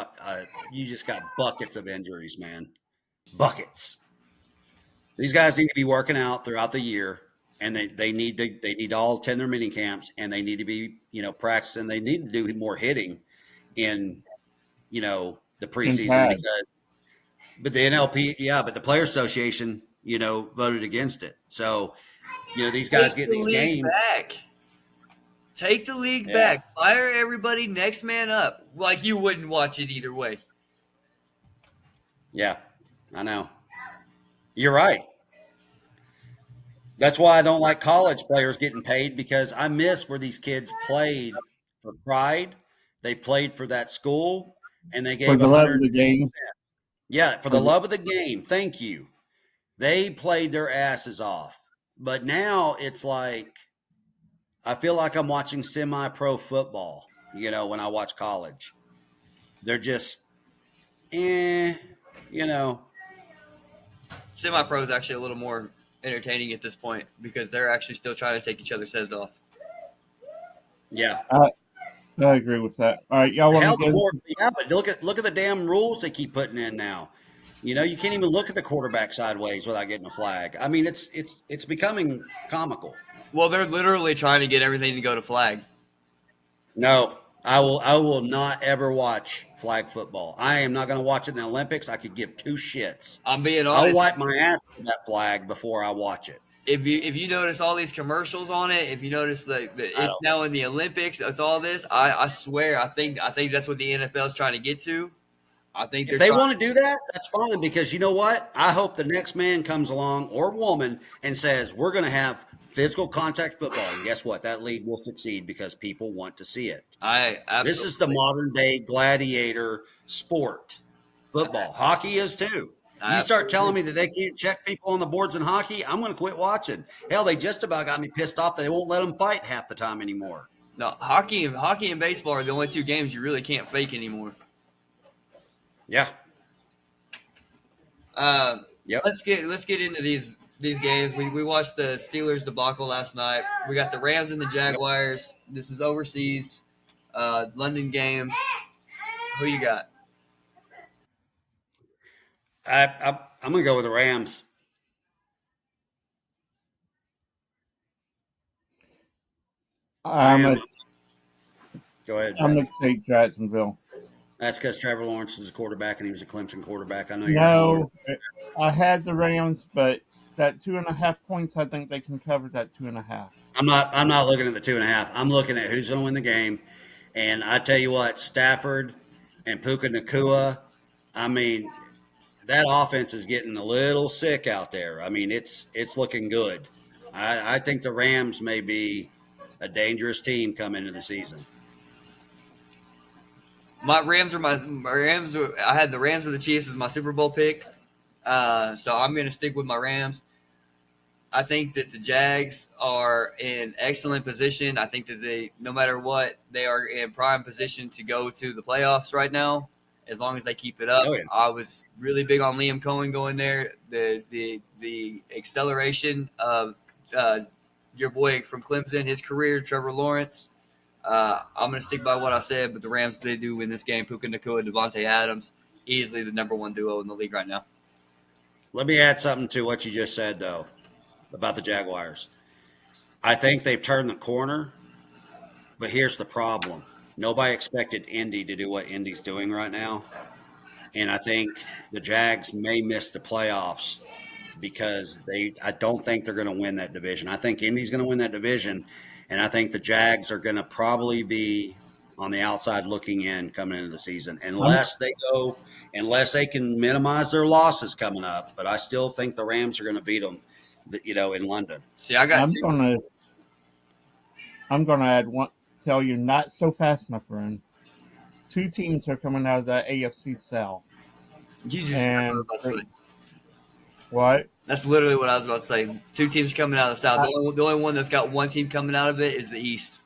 just got buckets of injuries, man. Buckets. These guys need to be working out throughout the year, and they need to all attend their mini camps, and they need to be practicing. They need to do more hitting in the preseason because. But the NLP, but the Player Association, voted against it. So, these guys get these games. Take the league back. Fire everybody. Next man up. Like you wouldn't watch it either way. Yeah, I know. You're right. That's why I don't like college players getting paid, because I miss where these kids played for pride. They played for that school, and they gave for the love of the game. Yeah, for the love of the game. Thank you. They played their asses off. But now it's like I feel like I'm watching semi-pro football, when I watch college. They're just, Semi-pro is actually a little more entertaining at this point because they're actually still trying to take each other's heads off. Yeah. I agree with that. All right, y'all want to go? Yeah, but look at the damn rules they keep putting in now. You can't even look at the quarterback sideways without getting a flag. I mean, it's becoming comical. Well, they're literally trying to get everything to go to flag. No, I will not ever watch flag football. I am not going to watch it in the Olympics. I could give two shits. I'm being honest. I'll wipe my ass with that flag before I watch it. If you notice all these commercials on it, if you notice it's now in the Olympics, it's all this. I swear, I think that's what the NFL is trying to get to. I think if they want to do that, that's fine, because you know what? I hope the next man comes along or woman and says we're going to have physical contact football, and guess what? That league will succeed because people want to see it. This is the modern day gladiator sport. Football, hockey is too. You start telling me that they can't check people on the boards in hockey, I'm going to quit watching. Hell, they just about got me pissed off that they won't let them fight half the time anymore. No, hockey and baseball are the only two games you really can't fake anymore. Yeah. Yep. Let's get into these games. We watched the Steelers debacle last night. We got the Rams and the Jaguars. This is overseas, London games. Who you got? I'm going to go with the Rams. Go ahead. I'm going to take Jacksonville. That's because Trevor Lawrence is a quarterback and he was a Clemson quarterback. I know. No, I had the Rams, but that 2.5 points, I think they can cover that 2.5. I'm not looking at the 2.5. I'm looking at who's going to win the game. And I tell you what, Stafford and Puka Nacua, I mean, that offense is getting a little sick out there. I mean, it's looking good. I think the Rams may be a dangerous team coming into the season. My Rams. I had the Rams and the Chiefs as my Super Bowl pick, so I'm going to stick with my Rams. I think that the Jags are in excellent position. I think that they, no matter what, they are in prime position to go to the playoffs right now, as long as they keep it up. Oh, yeah. I was really big on Liam Cohen going there. The acceleration of your boy from Clemson, his career, Trevor Lawrence. I'm going to stick by what I said, but the Rams, they do win this game. Puka Nacua, Devontae Adams, easily the number one duo in the league right now. Let me add something to what you just said, though, about the Jaguars. I think they've turned the corner, but here's the problem. Nobody expected Indy to do what Indy's doing right now, and I think the Jags may miss the playoffs because I don't think they're going to win that division. I think Indy's going to win that division, and I think the Jags are going to probably be on the outside looking in coming into the season, unless they can minimize their losses coming up. But I still think the Rams are going to beat them, in London. See, I'm going to add one. Tell you not so fast, my friend. Two teams are coming out of the AFC South. What? That's literally what I was about to say. Two teams coming out of the South. The only one that's got one team coming out of it is the East.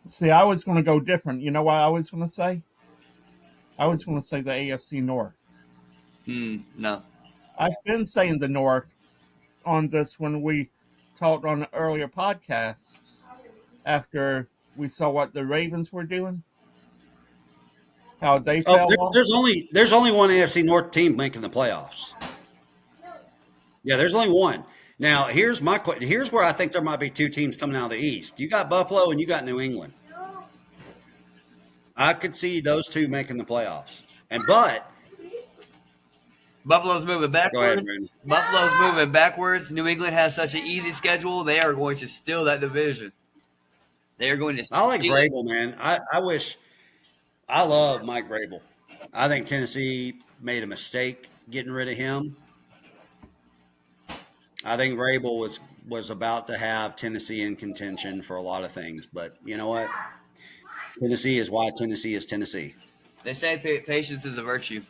See, I was going to go different. You know what I was going to say? I was going to say the AFC North. No. I've been saying the North on this when we talked on the earlier podcasts after we saw what the Ravens were doing, how they Oh, fell off. there's only one AFC North team making the playoffs. Yeah, there's only one. Now, here's where I think there might be two teams coming out of the East. You got Buffalo and you got New England. I could see those two making the playoffs. But Buffalo's moving go ahead, backwards. Brandon. Buffalo's moving backwards. New England has such an easy schedule. They are going to steal that division. They are going to I like steal it. Vrabel, man. I love Mike Vrabel. I think Tennessee made a mistake getting rid of him. I think Vrabel was about to have Tennessee in contention for a lot of things, but you know what? Tennessee is why Tennessee is Tennessee. They say patience is a virtue.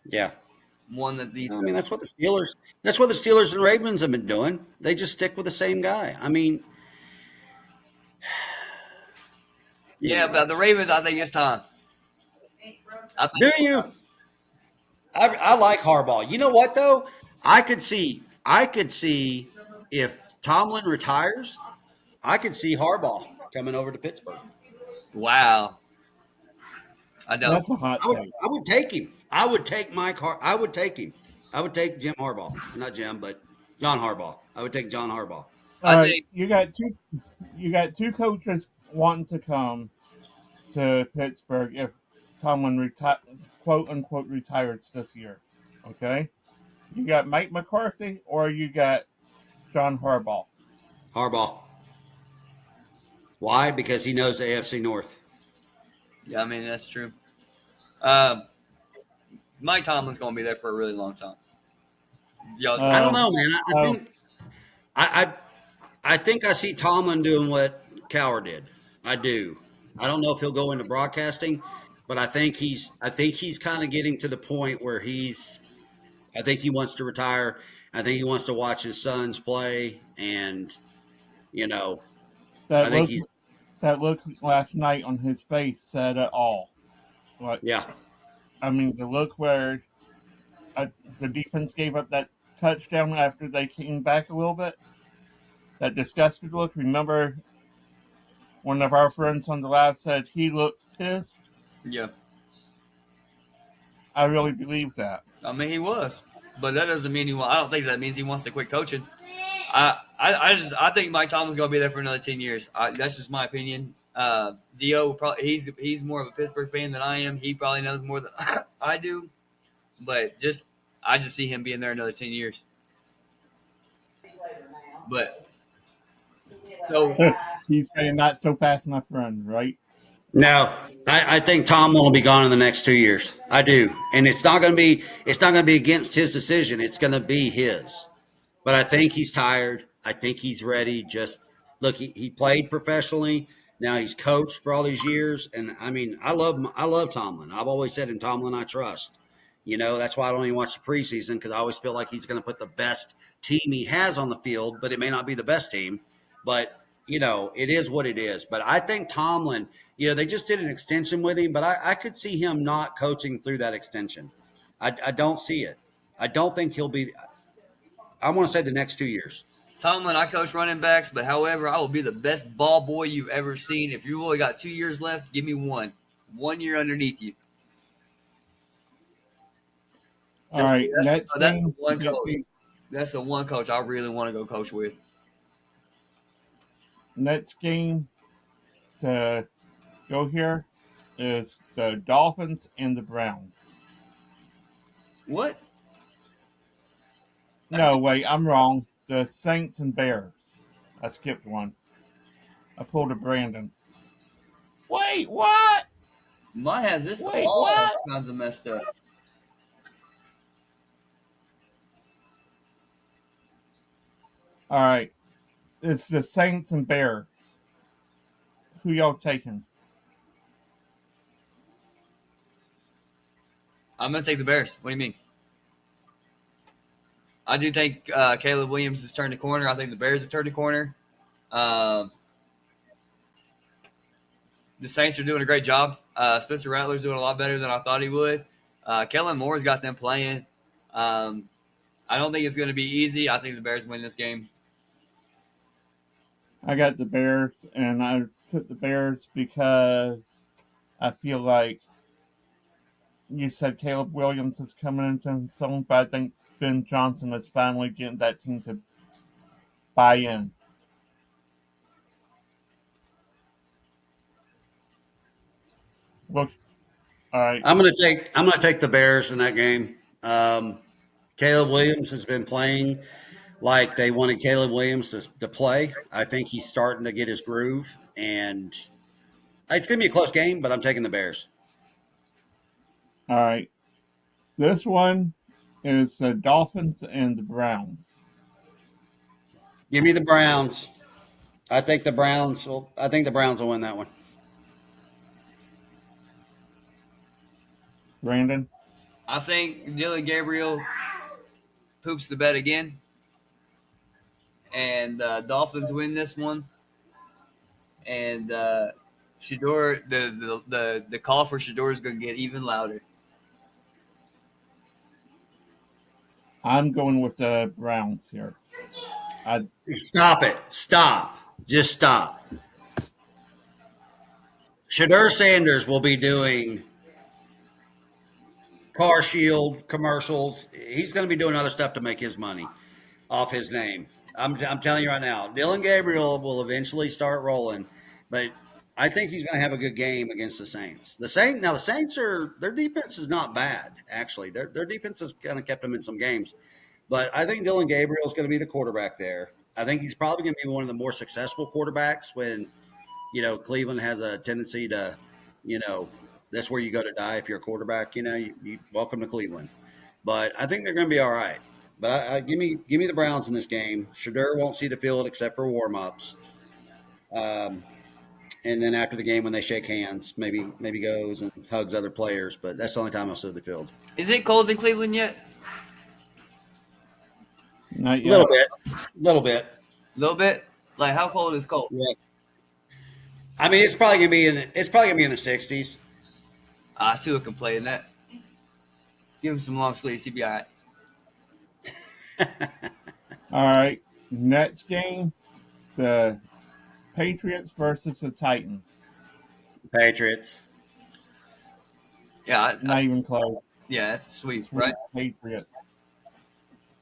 Yeah. One that these. I mean, that's what the Steelers and Ravens have been doing. They just stick with the same guy. I mean, Yeah, but the Ravens, I think it's time. do you? I like Harbaugh. You know what though? I could see if Tomlin retires, I could see Harbaugh coming over to Pittsburgh. Wow. I don't. That's a hot take. I would take him. I would take I would take him. I would take Jim Harbaugh. Not Jim, but John Harbaugh. I would take John Harbaugh. I All right, think- you got two coaches wanting to come to Pittsburgh if Tomlin quote unquote retires this year. Okay, you got Mike McCarthy or you got John Harbaugh. Harbaugh. Why? Because he knows the AFC North. Yeah, I mean that's true. Mike Tomlin's going to be there for a really long time. Y'all, I don't know, man. um, I think I see Tomlin doing what Cowher did. I do. I don't know if he'll go into broadcasting, but I think he's kind of getting to the point where I think he wants to retire. I think he wants to watch his sons play, and I think that look last night on his face said it all. Like, yeah. I mean, the look where the defense gave up that touchdown after they came back a little bit, that disgusted look. Remember, one of our friends on the live said he looks pissed. yeah. I really believe that. I mean, he was, but that doesn't mean I don't think that means he wants to quit coaching. I think Mike Tomlin's going to be there for another 10 years. That's just my opinion. Dio he's more of a Pittsburgh fan than I am. He probably knows more than I do, but I just see him being there another 10 years. But so He's saying not so fast, my friend, right? No, I think Tomlin will be gone in the next 2 years. I do, and it's not going to be against his decision. It's going to be his. But I think he's tired. I think he's ready. Just look, he played professionally. Now he's coached for all these years, and I mean, I love Tomlin. I've always said in Tomlin I trust. That's why I don't even watch the preseason, because I always feel like he's going to put the best team he has on the field, but it may not be the best team. But it is what it is. But I think Tomlin, they just did an extension with him, but I could see him not coaching through that extension. I don't see it. I don't think he'll be. I want to say the next 2 years. Tomlin, I coach running backs, but however, I will be the best ball boy you've ever seen. If you've only got 2 years left, give me 1 year underneath you. All right, that's the one coach. That's the one coach I really want to go coach with. Next game to go here is the Dolphins and the Browns. What? No, wait, I'm wrong. The Saints and Bears. I skipped one. I pulled a Brandon. Wait, what? Mine has this Wait, all what? kinds of messed up. All right. It's the Saints and Bears. Who y'all taking? I'm going to take the Bears. What do you mean? I do think Caleb Williams has turned the corner. I think the Bears have turned the corner. The Saints are doing a great job. Spencer Rattler's doing a lot better than I thought he would. Kellen Moore's got them playing. I don't think it's going to be easy. I think the Bears win this game. I got the Bears, and I took the Bears because I feel like you said Caleb Williams is coming into his own, but I think Ben Johnson is finally getting that team to buy in. Look, all right. I'm gonna take the Bears in that game. Caleb Williams has been playing like they wanted Caleb Williams to play. I think he's starting to get his groove, and it's going to be a close game, but I'm taking the Bears. All right. This one is the Dolphins and the Browns. Give me the Browns. I think the Browns will win that one. Brandon? I think Dylan Gabriel poops the bed again. And Dolphins win this one. And Shedeur, the call for Shedeur is going to get even louder. I'm going with the Browns here. Stop it. Stop. Just stop. Shedeur Sanders will be doing Car Shield commercials. He's going to be doing other stuff to make his money off his name. I'm telling you right now, Dylan Gabriel will eventually start rolling, but I think he's going to have a good game against the Saints. The Saints their defense is not bad, actually. Their defense has kind of kept them in some games, but I think Dylan Gabriel is going to be the quarterback there. I think he's probably going to be one of the more successful quarterbacks when, Cleveland has a tendency to, that's where you go to die if you're a quarterback. You welcome to Cleveland, but I think they're going to be all right. But give me the Browns in this game. Shedeur won't see the field except for warm-ups. And then after the game when they shake hands, maybe goes and hugs other players. But that's the only time I'll see the field. Is it cold in Cleveland yet? Not yet. A little bit. A little bit? Like how cold is cold? Yeah. I mean, it's probably gonna be in the 60s. Tua can play in that. Give him some long sleeves, he'll be all right. All right. Next game, the Patriots versus the Titans. Patriots. Yeah. Not even close. Yeah, that's a sweep, right?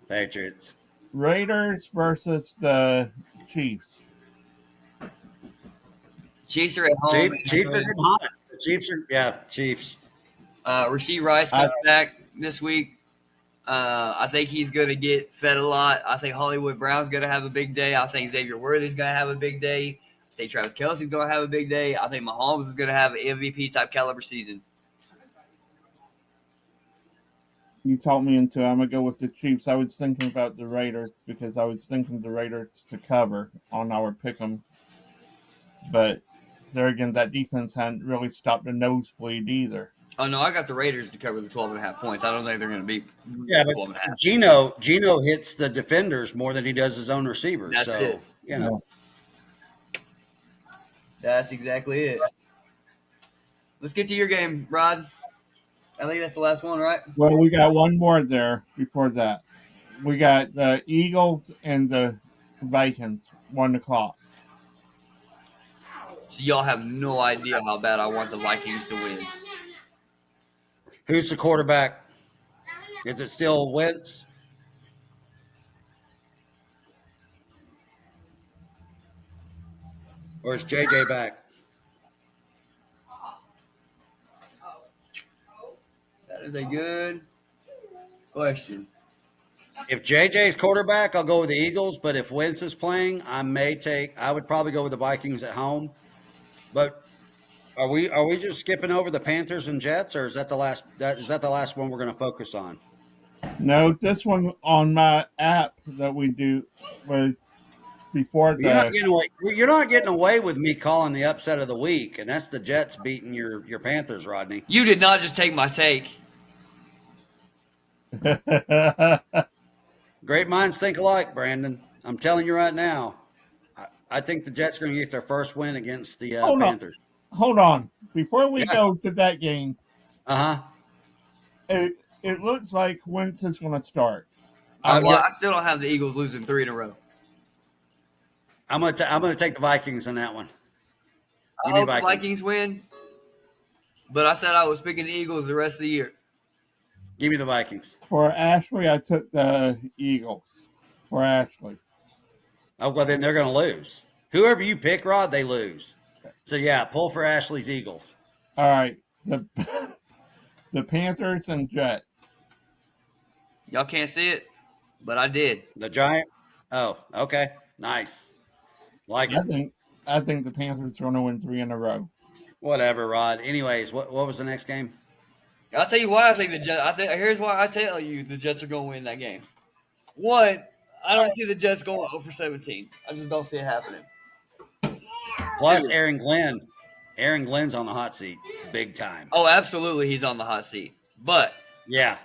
Patriots. Raiders versus the Chiefs. Chiefs are at home. Chiefs are hot. Chiefs. Rashee Rice comes back this week. I think he's going to get fed a lot. I think Hollywood Brown's going to have a big day. I think Xavier Worthy's going to have a big day. I think Travis Kelce's going to have a big day. I think Mahomes is going to have an MVP-type caliber season. You talked me into it. I'm going to go with the Chiefs. I was thinking about the Raiders because I was thinking the Raiders to cover on our pick'em. But there again, that defense hadn't really stopped the nosebleed either. Oh, no, I got the Raiders to cover the 12.5 points. I don't think they're going to be 12.5. Geno hits the defenders more than he does his own receivers. That's it. That's exactly it. Let's get to your game, Rod. I think that's the last one, right? Well, we got one more there before that. We got the Eagles and the Vikings, 1 o'clock. So y'all have no idea how bad I want the Vikings to win. Who's the quarterback? Is it still Wentz? Or is JJ back? That is a good question. If JJ's quarterback, I'll go with the Eagles. But if Wentz is playing, I would probably go with the Vikings at home. But are we just skipping over the Panthers and Jets, or is that the last one we're going to focus on? No, this one on my app that we do was before the. You're not getting away with me calling the upset of the week, and that's the Jets beating your Panthers, Rodney. You did not just take my take. Great minds think alike, Brandon. I'm telling you right now. I think the Jets are going to get their first win against the hold on, Panthers. hold on. Before we Yeah. go to that game, Uh huh. it looks like Wentz is going to start. Well, I still don't have the Eagles losing 3 in a row. I'm gonna take the Vikings on that one. I Give me hope the Vikings. Vikings win, but I said I was picking the Eagles the rest of the year. Give me the Vikings. For Ashley, I took the Eagles. For Ashley. Oh, well, then they're going to lose. Whoever you pick, Rod, they lose. So, yeah, pull for Ashley's Eagles. All right. The Panthers and Jets. Y'all can't see it, but I did. The Giants? Oh, okay. Nice. Like it. I think the Panthers are going to win 3 in a row. Whatever, Rod. Anyways, what was the next game? I'll tell you why I think the Jets. Here's why I tell you the Jets are going to win that game. One, I don't see the Jets going 0 for 17. I just don't see it happening. Plus, Two. Aaron Glenn. Aaron Glenn's on the hot seat, big time. Oh, absolutely, he's on the hot seat. But Yeah.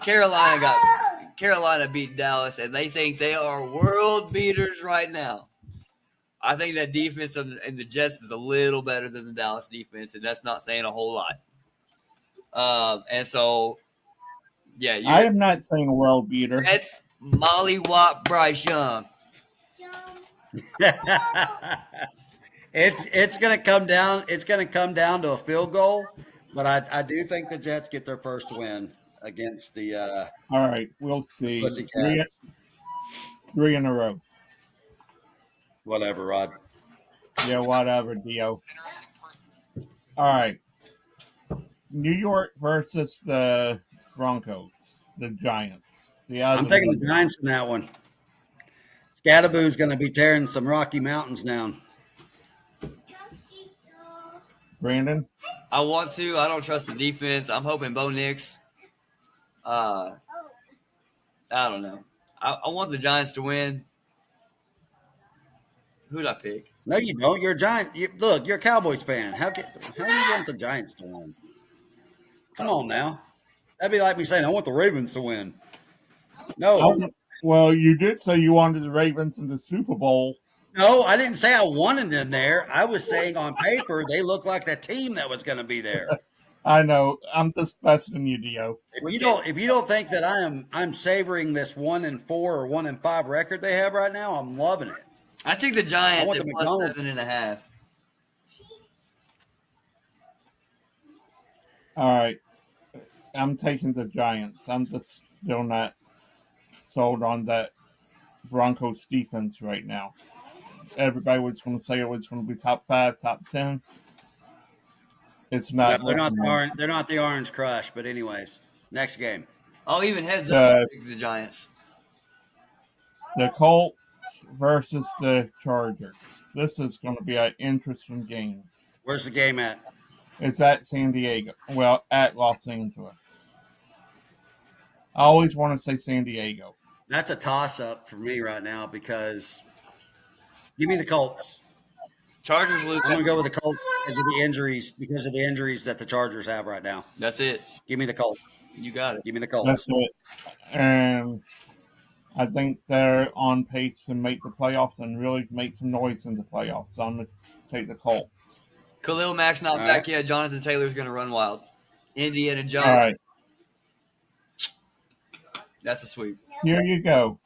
Carolina beat Dallas, and they think they are world beaters right now. I think that defense and the Jets is a little better than the Dallas defense, and that's not saying a whole lot. And so, yeah, I am not saying a world beater. That's Molly Watt, Bryce Young. It's going to come down. It's going to come down to a field goal, but I do think the Jets get their first win against the. All right, we'll see. Pussycats. 3 in a row. Whatever, Rod. Yeah, whatever, Dio. All right. New York versus the Broncos, the Giants. I'm taking the Giants in that one. Scadaboo's going to be tearing some Rocky Mountains down. Brandon? I want to. I don't trust the defense. I'm hoping Bo Nix. I don't know. I want the Giants to win. Who'd I pick? No, you don't. You're a Giant. Look, you're a Cowboys fan. How do you want the Giants to win? Come on now. That'd be like me saying I want the Ravens to win. No. Well, you did say you wanted the Ravens in the Super Bowl. No, I didn't say I wanted them there. I was saying on paper they look like the team that was going to be there. I know. I'm just besting you, Dio. If you don't think that I'm savoring this 1-4 or 1-5 record they have right now, I'm loving it. I think the Giants at plus McDonald's. 7.5. All right. I'm taking the Giants. I'm just still not sold on that Broncos defense right now. Everybody was going to say it was going to be top 5, top 10. It's not. No, they're not the Orange Crush, but anyways, next game. Oh, even heads up, I pick the Giants. The Colts versus the Chargers. This is going to be an interesting game. Where's the game at? It's at San Diego. Well, at Los Angeles. I always want to say San Diego. That's a toss-up for me right now because give me the Colts. Chargers lose. I'm going to go with the Colts because of the injuries that the Chargers have right now. That's it. Give me the Colts. You got it. Give me the Colts. That's it. And I think they're on pace to make the playoffs and really make some noise in the playoffs. So I'm going to take the Colts. Khalil Mack's not back yet. Jonathan Taylor's going to run wild. Indiana Jones. All right. That's a sweep. Here you go.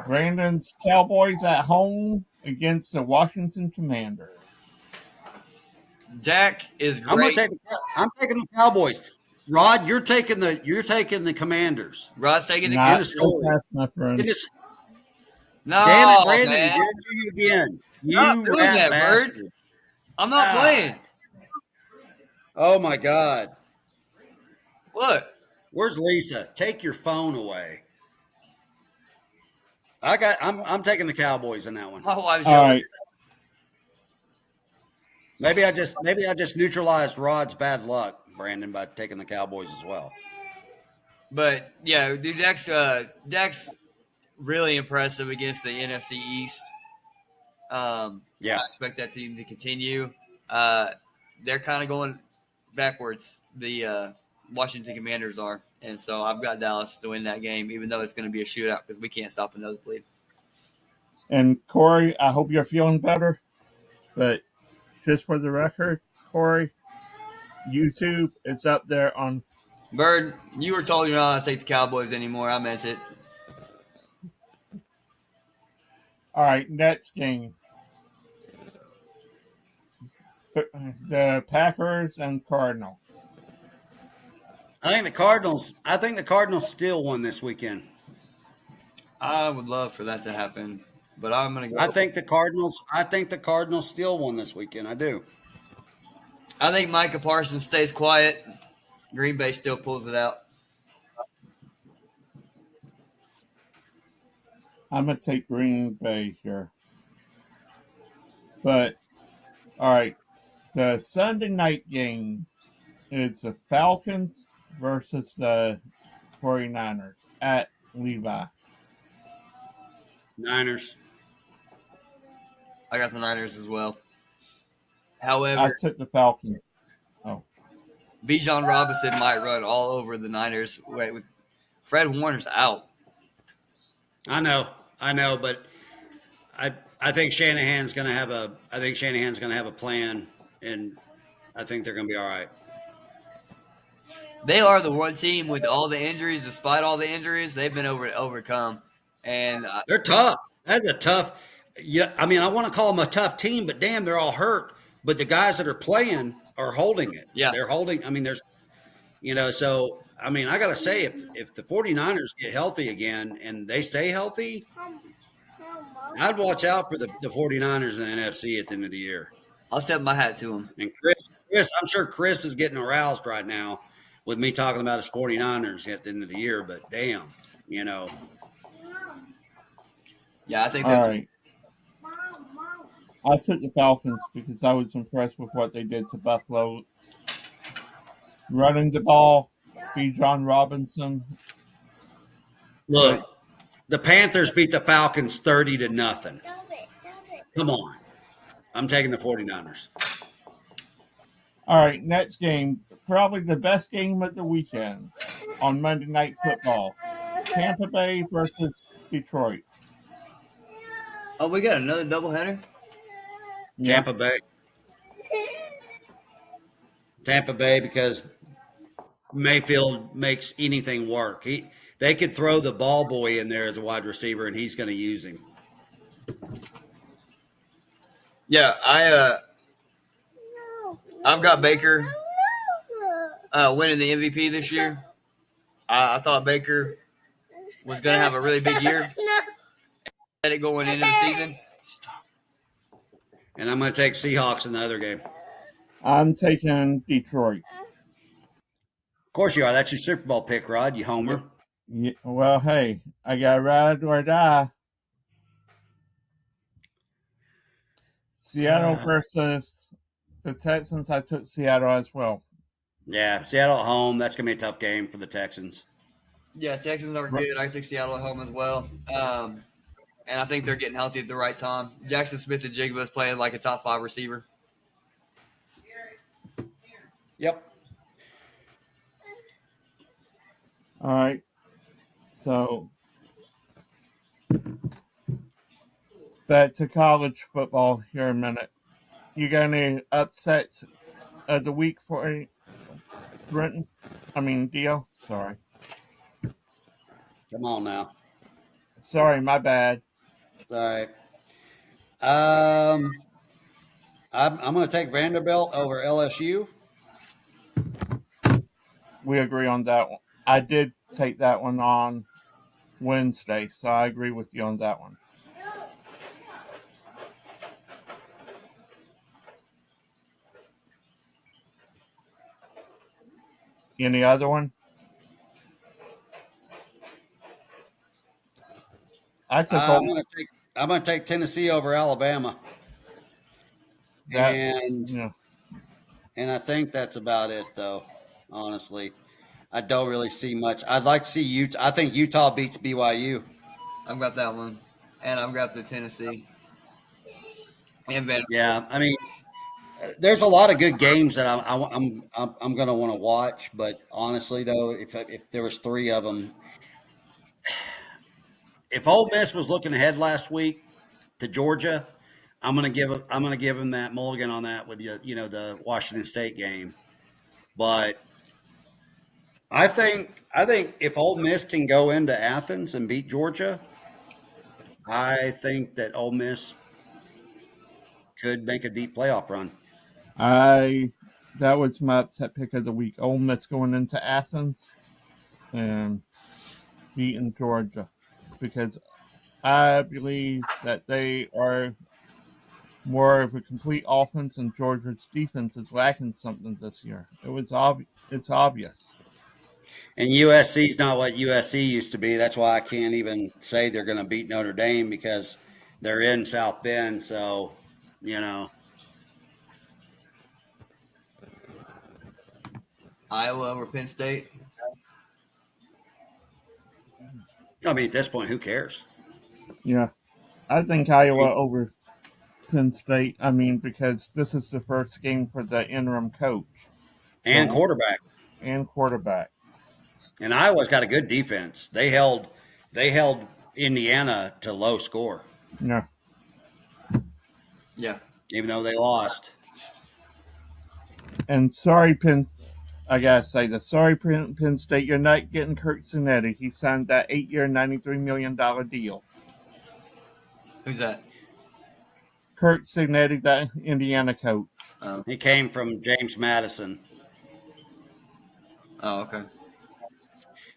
Brandon's Cowboys at home against the Washington Commanders. Dak is great. I'm taking the Cowboys. Rod, you're taking the Commanders. Rod's taking the Not Commanders. so fast, my friend. No, damn it, Brandon! man. You did it again. Stop You doing rat that, bastard. Bird. I'm not playing. Oh my God! What? Where's Lisa? Take your phone away. I'm taking the Cowboys in that one. My wife's All right. Maybe I just neutralized Rod's bad luck, Brandon, by taking the Cowboys as well. But yeah, dude, Dak's really impressive against the NFC East. Yeah. I expect that team to continue. They're kind of going backwards. The Washington Commanders are. And so I've got Dallas to win that game, even though it's going to be a shootout because we can't stop a nosebleed. And Corey, I hope you're feeling better. But just for the record, Corey, YouTube, it's up there on. Bird, you were told you're not going to take the Cowboys anymore. I meant it. All right, next game. The Packers and Cardinals. I think the Cardinals still won this weekend. I would love for that to happen, but I'm going to go. I think the Cardinals still won this weekend. I do. I think Micah Parsons stays quiet. Green Bay still pulls it out. I'm going to take Green Bay here. But, all right, the Sunday night game is the Falcons versus the 49ers at Levi. Niners. I got the Niners as well. I However, took the Falcons. Bijan Robinson might run all over the Niners. Wait, with Fred Warner's out. I know, but I think Shanahan's going to have a plan, and I think they're going to be all right. They are the one team with all the injuries. Despite all the injuries, they've been overcome, and They're tough. That's a tough. Yeah, I mean, I want to call them a tough team, but damn, they're all hurt. But the guys that are playing are holding it. Yeah. They're holding. I mean, there's, so, I mean, I got to say, if the 49ers get healthy again and they stay healthy, I'd watch out for the 49ers in the NFC at the end of the year. I'll tip my hat to them. And Chris, I'm sure Chris is getting aroused right now with me talking about his 49ers at the end of the year, but damn, Yeah, I think All right. I took the Falcons because I was impressed with what they did to Buffalo. Running the ball, Bijan Robinson. Look, the Panthers beat the Falcons 30-0. Come on. I'm taking the 49ers. All right, next game. Probably the best game of the weekend on Monday Night Football. Tampa Bay versus Detroit. Oh, we got another doubleheader? Yeah. Tampa Bay because Mayfield makes anything work. They could throw the ball boy in there as a wide receiver, and he's going to use him. Yeah, I've got Baker winning the MVP this year. I thought Baker was going to have a really big year. Had it going into the season. And I'm going to take Seahawks in the other game. I'm taking Detroit. Of course you are. That's your Super Bowl pick, Rod. You homer. Yeah, well, hey, I got ride or die. Seattle versus the Texans. I took Seattle as well. Yeah, Seattle at home. That's going to be a tough game for the Texans. Yeah, Texans are good. I took Seattle at home as well. And I think they're getting healthy at the right time. Jackson Smith-Njigba is playing like a top 5 receiver. Yep. All right. So back to college football here in a minute. You got any upsets of the week for Brenton? Dio? Sorry. Come on now. Sorry, my bad. It's all right. I'm going to take Vanderbilt over LSU. We agree on that one. I did take that one on Wednesday, so I agree with you on that one. Any other one? I'm going to take Tennessee over Alabama. And I think that's about it, though. Honestly, I don't really see much. I'd like to see Utah. I think Utah beats BYU. I've got that one, and I've got the Tennessee and Vanderbilt. Yeah, I mean, There's a lot of good games that I'm going to want to watch. But honestly, though, if there was three of them, if Ole Miss was looking ahead last week to Georgia, I'm going to give them that mulligan on that with the Washington State game. But I think if Ole Miss can go into Athens and beat Georgia, I think that Ole Miss could make a deep playoff run. That was my upset pick of the week. Ole Miss going into Athens and beating Georgia, because I believe that they are more of a complete offense, and Georgia's defense is lacking something this year. It's obvious. And USC is not what USC used to be. That's why I can't even say they're going to beat Notre Dame, because they're in South Bend. So, Iowa over Penn State. I mean, at this point, who cares? Yeah, I think Iowa over Penn State. I mean, because this is the first game for the interim coach And quarterback. and quarterback. And Iowa's got a good defense. They held Indiana to low score, Yeah, Yeah. even though they lost. and sorry, I gotta say this. Sorry, Penn State, you're not getting Kirk Cinetti. He signed that 8-year, $93 million deal. Who's that? Kirk Cinetti, that Indiana coach. He came from James Madison. Oh, okay.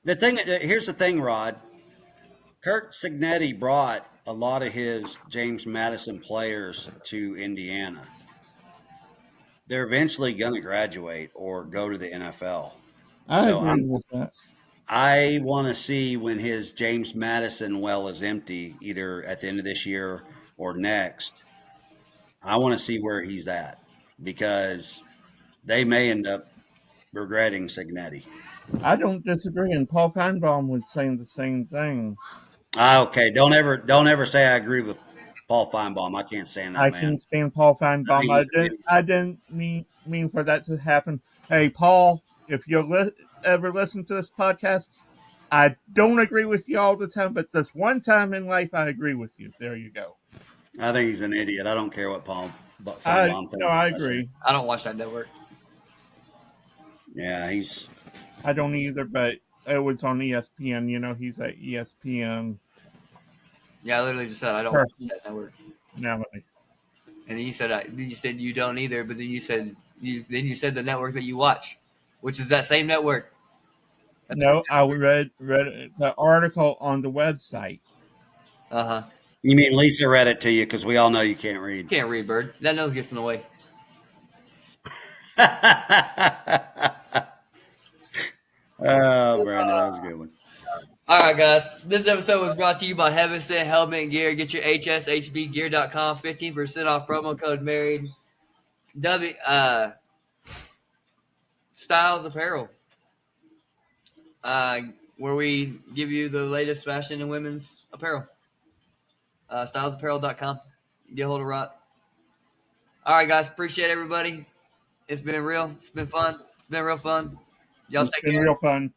Here's the thing, Rod. Kirk Cignetti brought a lot of his James Madison players to Indiana. They're eventually going to graduate or go to the NFL. I agree with that. I want to see when his James Madison well is empty, either at the end of this year or next. I want to see where he's at, because they may end up regretting Cignetti. I don't disagree, and Paul Feinbaum was saying the same thing. Okay, don't ever say I agree with Paul Feinbaum. I can't stand that I man. can't stand Paul Feinbaum. I didn't mean for that to happen. Hey, Paul, if you ever listen to this podcast, I don't agree with you all the time, but this one time in life, I agree with you. There you go. I think he's an idiot. I don't care what Paul Feinbaum thinks. No, I agree. I don't watch that network. Yeah, I don't either, but it was on ESPN. You know, he's at ESPN. Yeah, I literally just said I don't watch that network. Now, And then you said you don't either, but then you said the network that you watch, which is that same network. no, I read the article on the website. Uh-huh. You mean Lisa read it to you, because we all know you can't read. You can't read, Bird. That nose gets in the way. Oh, Brandon, that was a good one. All right, guys. This episode was brought to you by Heaven Sent Helmet Gear. Get your HSHBgear.com, 15% off, promo code married. Styles Apparel, where we give you the latest fashion in women's apparel. Stylesapparel.com. Get a hold of Rod. All right, guys. Appreciate everybody. It's been real. It's been fun. It's been real fun. Y'all take care. It's been real fun.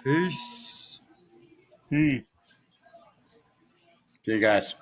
Peace. Peace. See you guys.